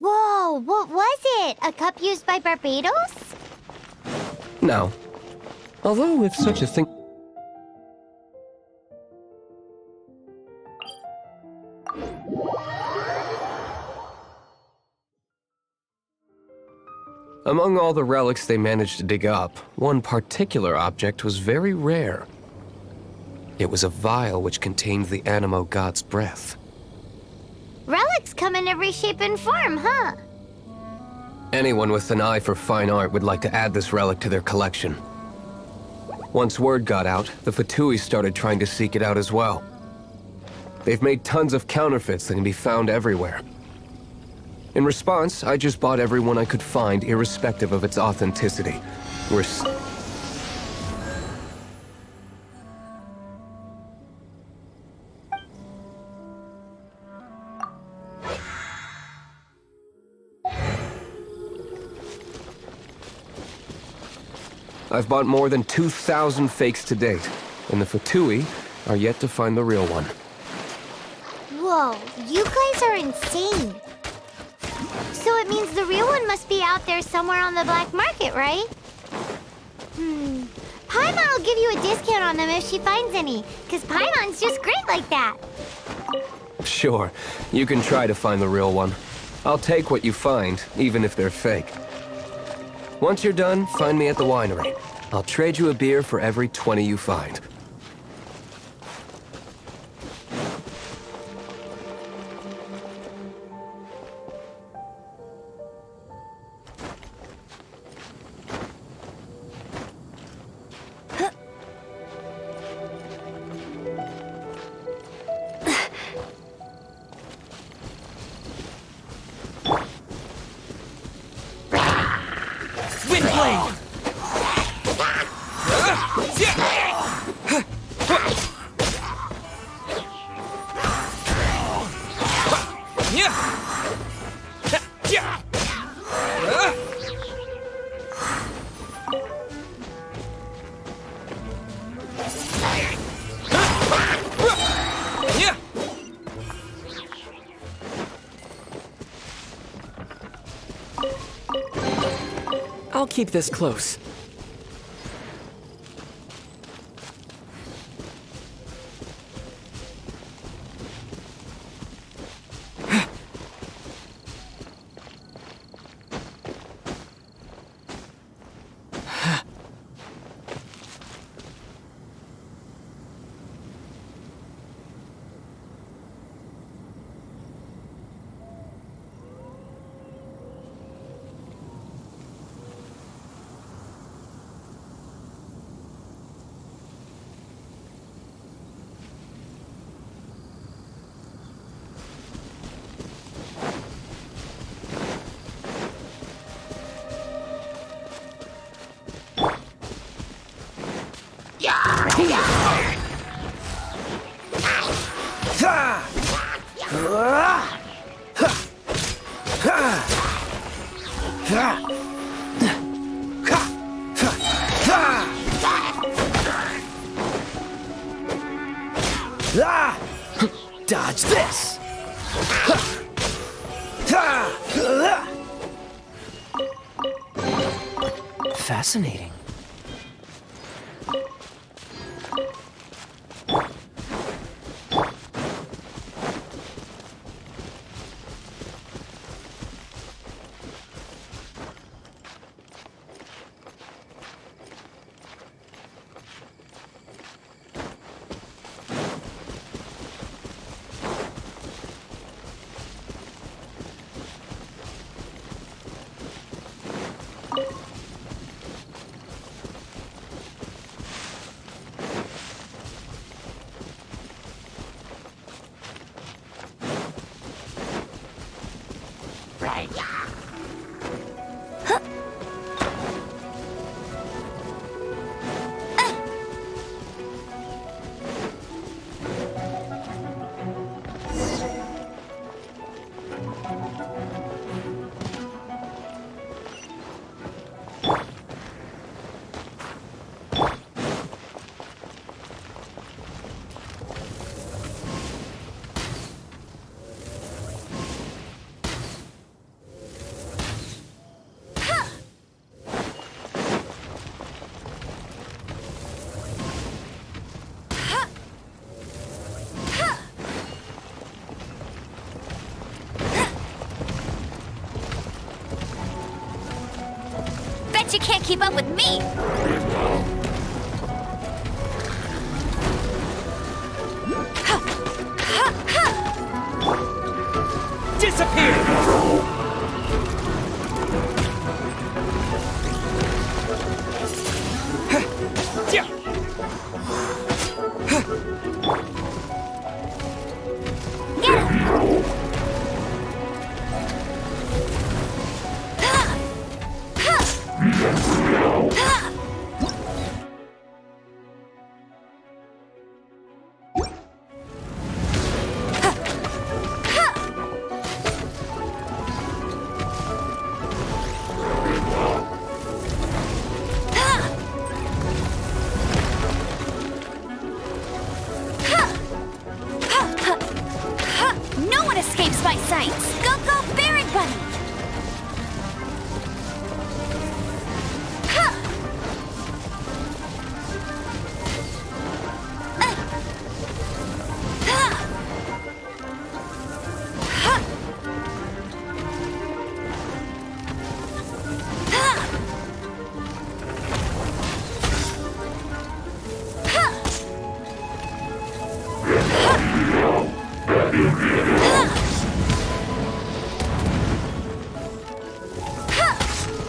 Whoa, what was it? A cup used by Barbados? No. Although, if such a thing... Among all the relics they managed to dig up, one particular object was very rare. It was a vial which contained the Animo god's breath. Relics come in every shape and form, huh? Anyone with an eye for fine art would like to add this relic to their collection. Once word got out, the Fatui started trying to seek it out as well. They've made tons of counterfeits that can be found everywhere. In response, I just bought every one I could find, irrespective of its authenticity. I've bought more than 2,000 fakes to date, and the Fatui are yet to find the real one. Whoa, you guys are insane. So it means the real one must be out there somewhere on the black market, right? Paimon will give you a discount on them if she finds any, because Paimon's just great like that. Sure, you can try to find the real one. I'll take what you find, even if they're fake. Once you're done, find me at the winery. I'll trade you a beer for every 20 you find. I'll keep this close. Dodge this! Fascinating. Bet you can't keep up with me! Disappear!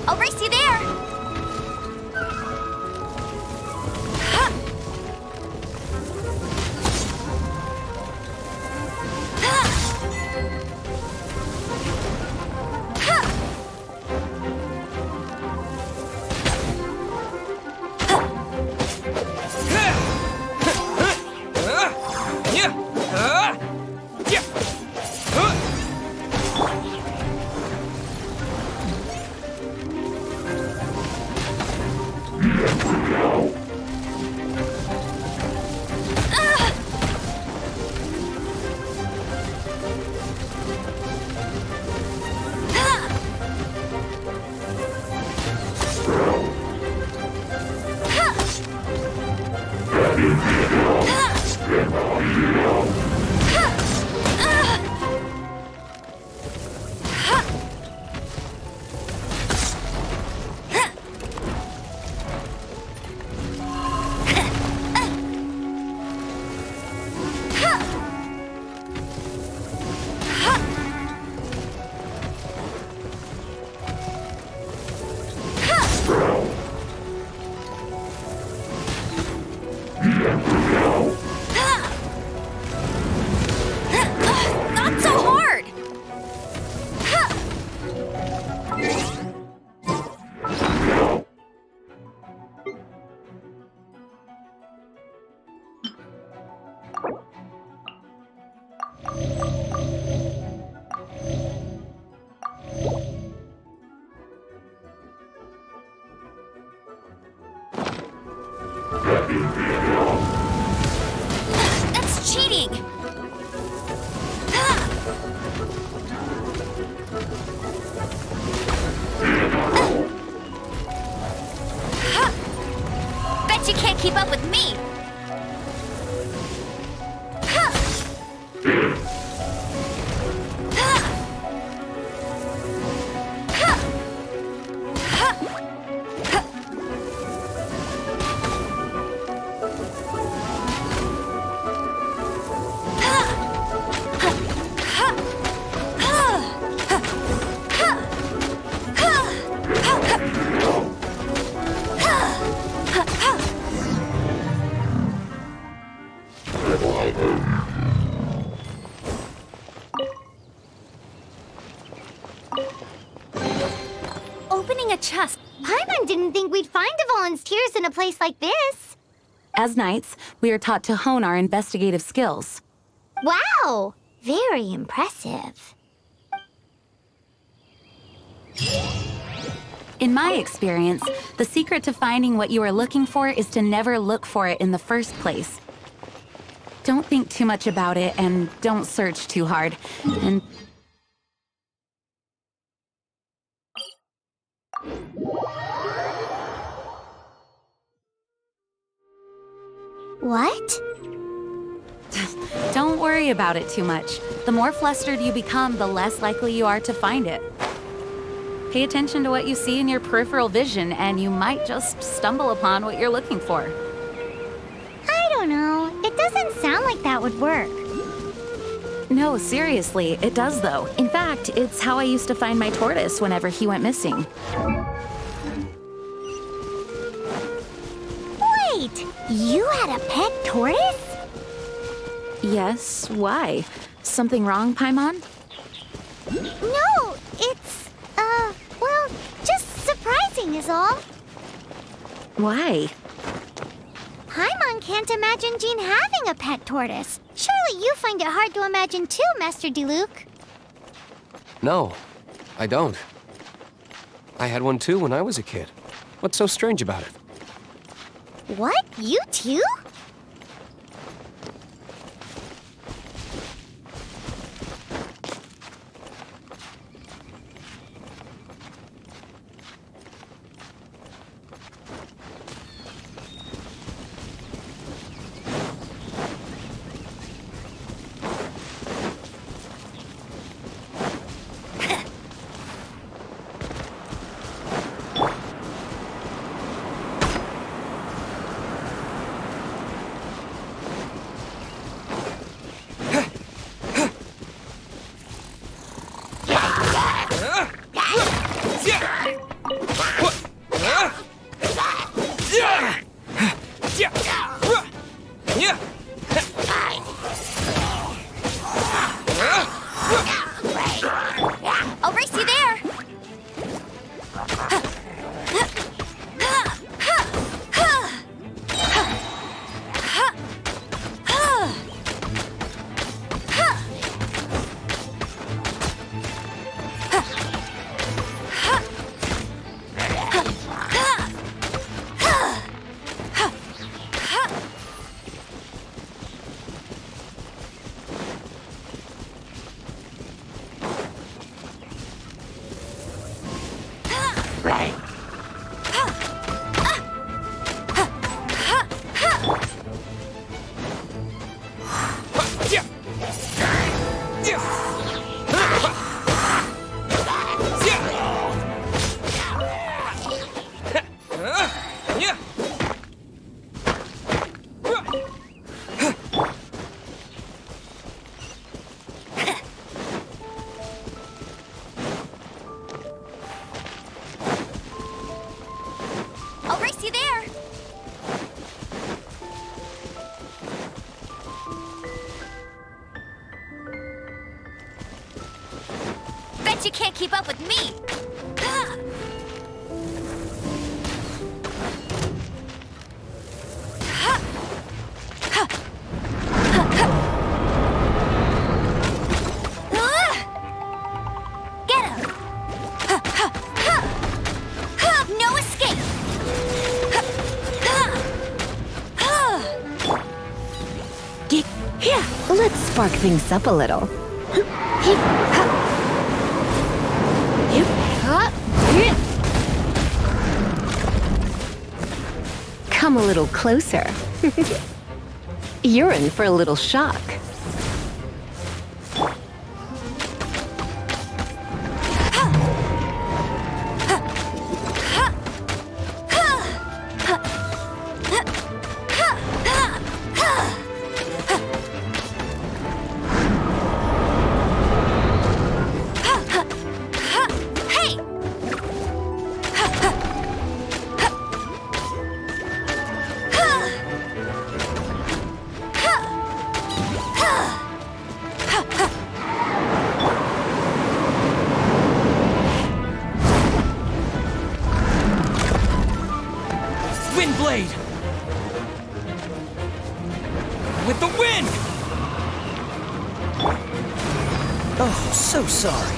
I'll race you there! Not so hard! That's cheating! Bet you can't keep up with me! Opening a chest. Paimon didn't think we'd find the volunteers in a place like this. As knights, we are taught to hone our investigative skills. Wow! Very impressive. In my experience, the secret to finding what you are looking for is to never look for it in the first place. Don't think too much about it and don't search too hard. And What? don't worry about it too much. The more flustered you become, the less likely you are to find it. Pay attention to what you see in your peripheral vision, and you might just stumble upon what you're looking for. I don't know. It doesn't sound like that would work. No, seriously, it does though. In fact, it's how I used to find my tortoise whenever he went missing. Wait! You had a pet tortoise? Yes, why? Something wrong, Paimon? No, it's, well, just surprising is all. Why? Paimon can't imagine Jean having a pet tortoise. Surely you find it hard to imagine too, Master Diluc. No, I don't. I had one too when I was a kid. What's so strange about it? What? You too? I'll race you there. Bet you can't keep up with me. Get him. No escape. Here, let's spark things up a little. Come a little closer. You're in for a little shock. Wind blade! With the wind! Oh, so sorry.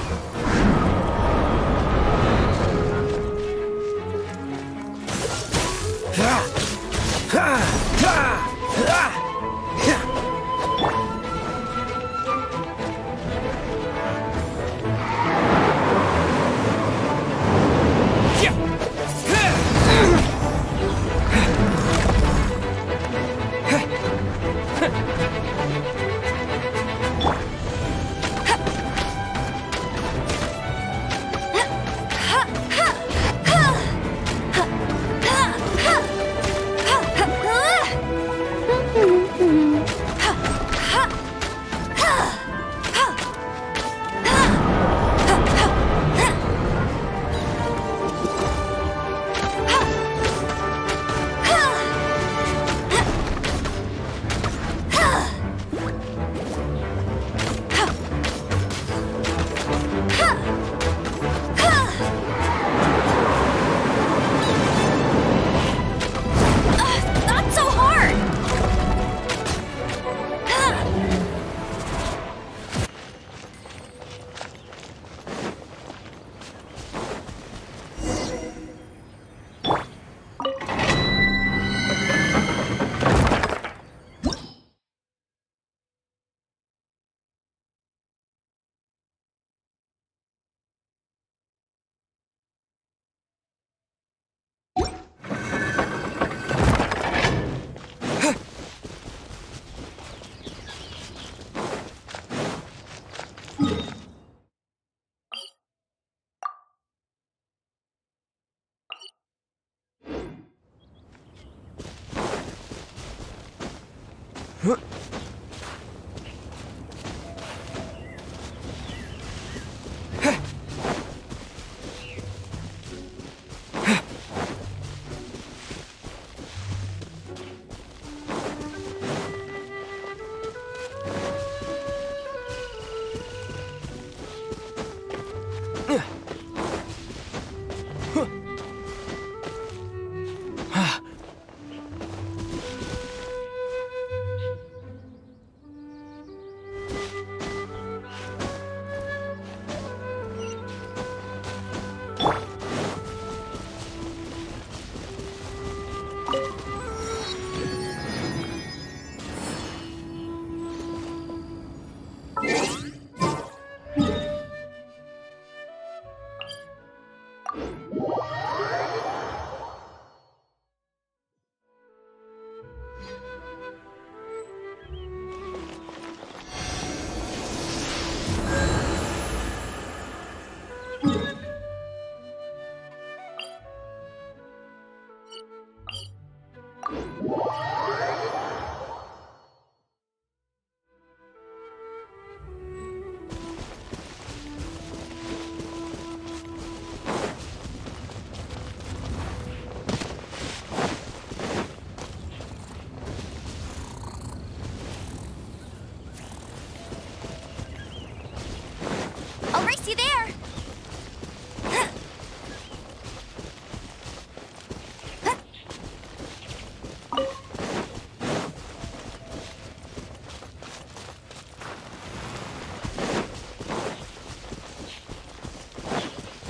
I'll race you there!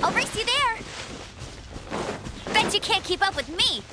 I'll race you there! Bet you can't keep up with me!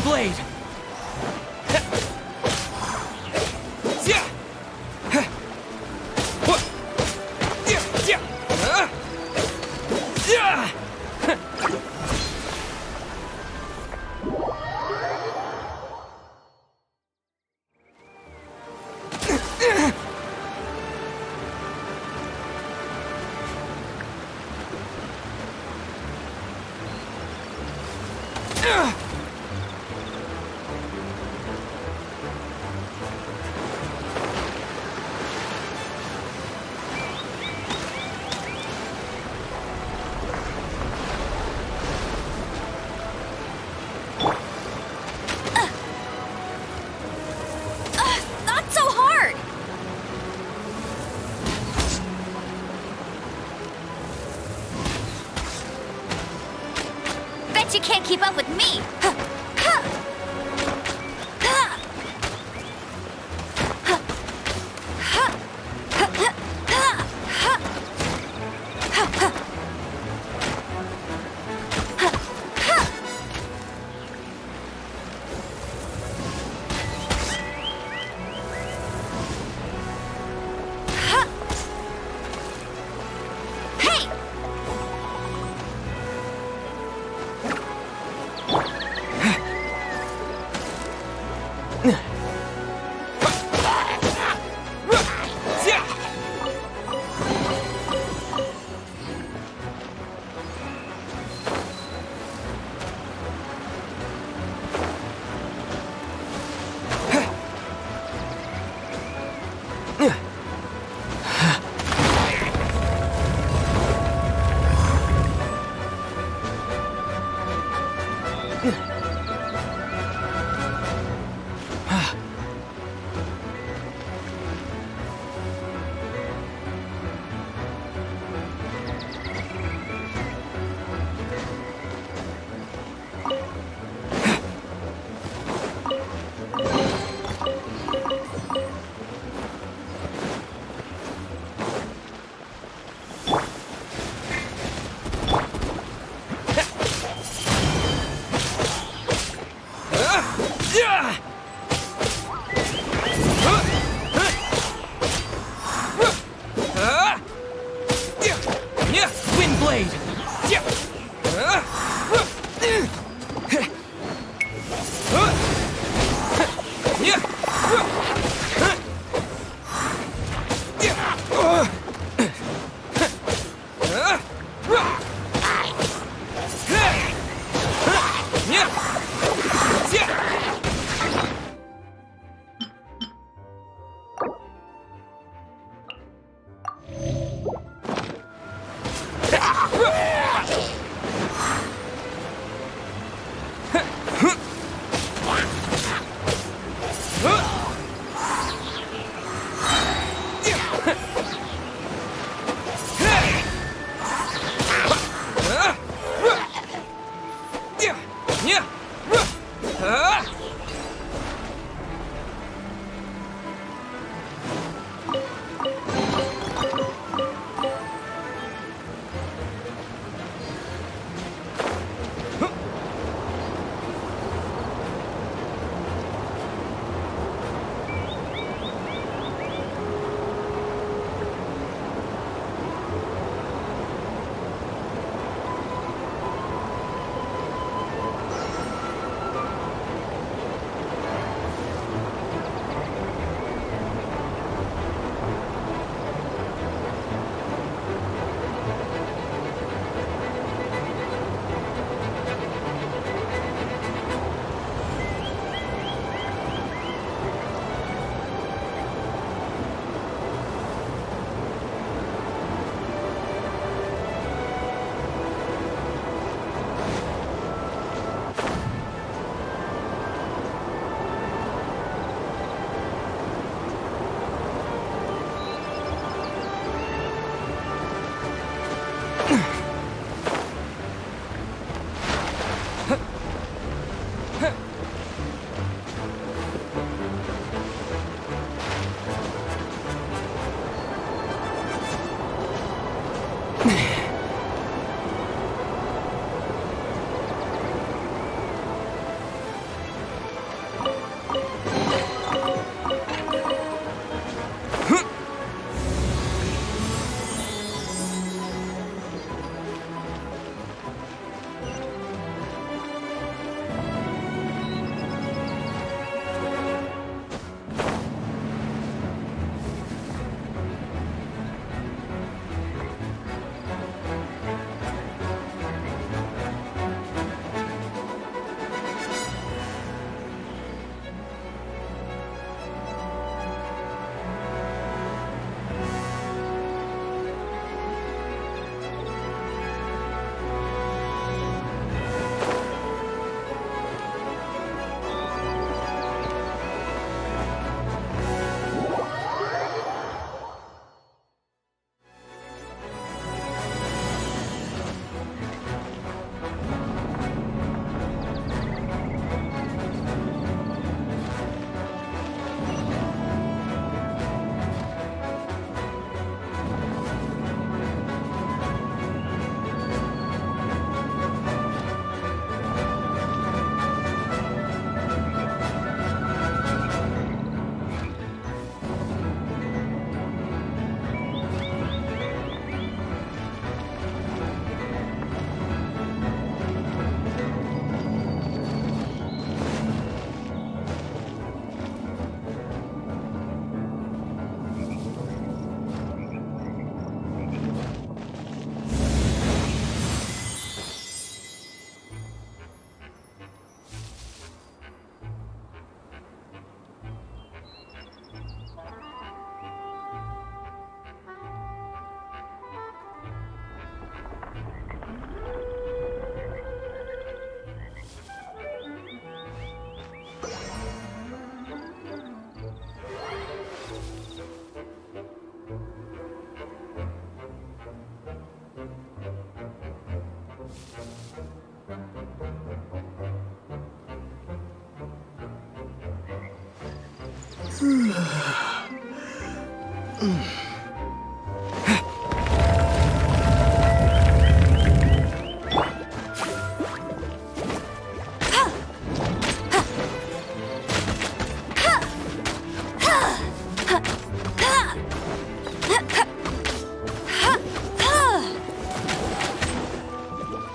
Blade! You can't keep up with me!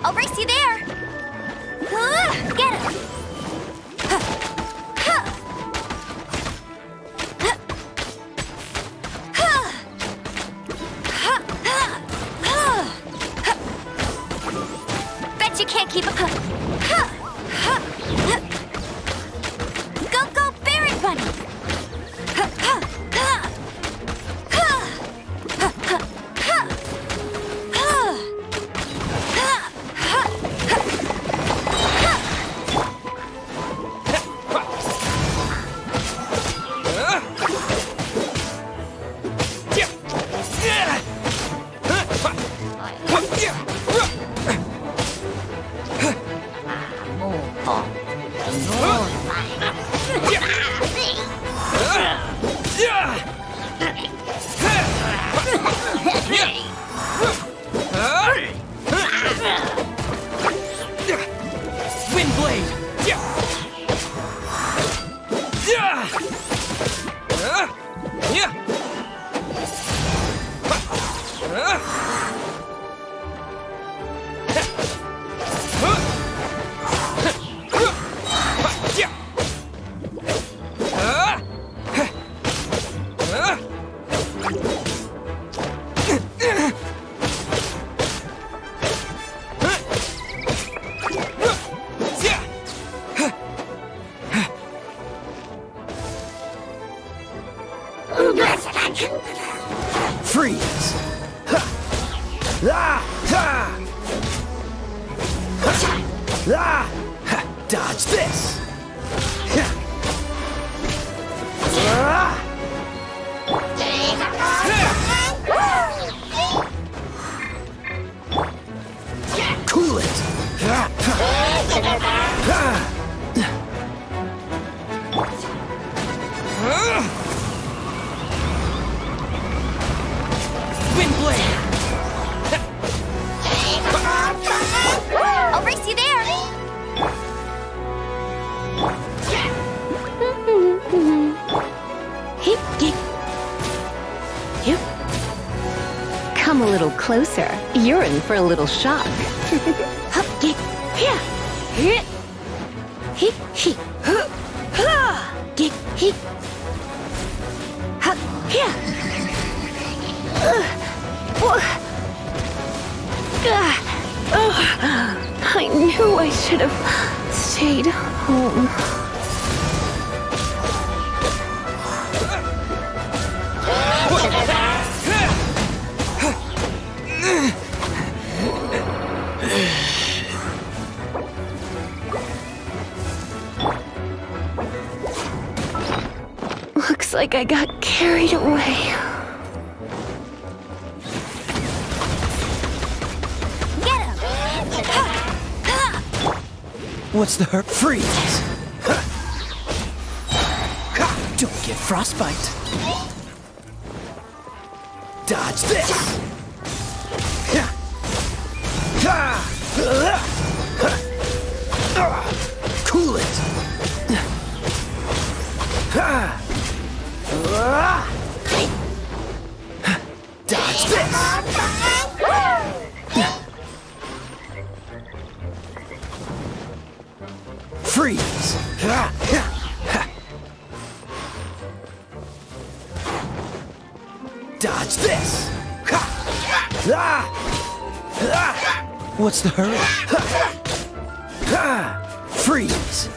I'll race you there! Get him! Bet you can't keep up. Go, go, Berry Bunny! Freeze! Ha! Ah! Ha! Ah! Ha! Dodge this! Ha! Ah! Cool it! Ah! Come a little closer. You're in for a little shock. I knew I should have stayed home. Looks like I got carried away. What's the hurt? Freeze! Don't get frostbite. Dodge this! Cool it! Dodge this! Freeze! Dodge this! What's the hurry? Freeze!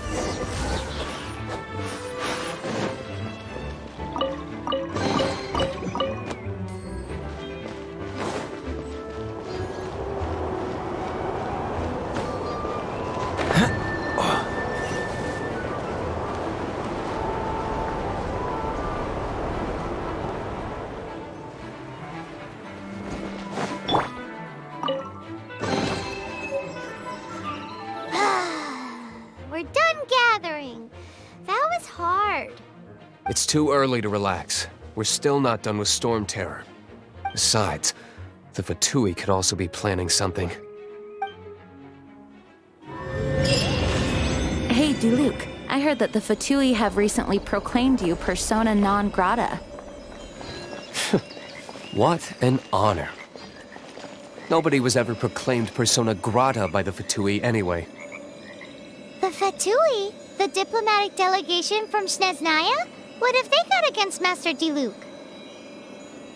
We're done gathering. That was hard. It's too early to relax. We're still not done with Storm Terror. Besides, the Fatui could also be planning something. Hey, Diluc. I heard that the Fatui have recently proclaimed you persona non grata. What an honor. Nobody was ever proclaimed persona grata by the Fatui anyway. The Fatui? The diplomatic delegation from Snezhnaya? What have they got against Master Diluc?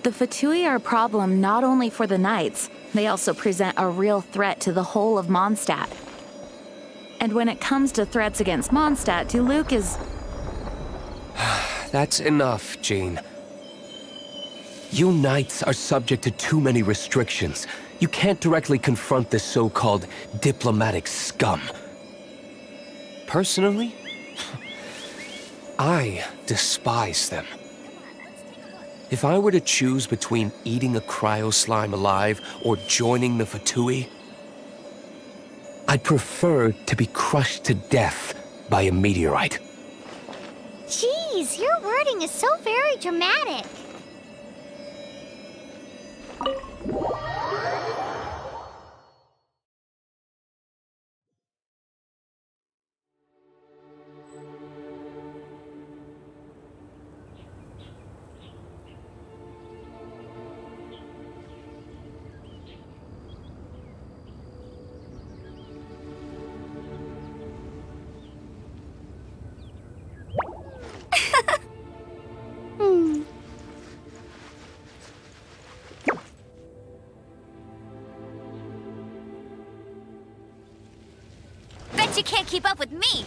The Fatui are a problem not only for the Knights, they also present a real threat to the whole of Mondstadt. And when it comes to threats against Mondstadt, Diluc is... That's enough, Jean. You Knights are subject to too many restrictions. You can't directly confront this so-called diplomatic scum. Personally, I despise them. If I were to choose between eating a cryo slime alive or joining the Fatui, I'd prefer to be crushed to death by a meteorite. Jeez, your wording is so very dramatic. Bet you can't keep up with me!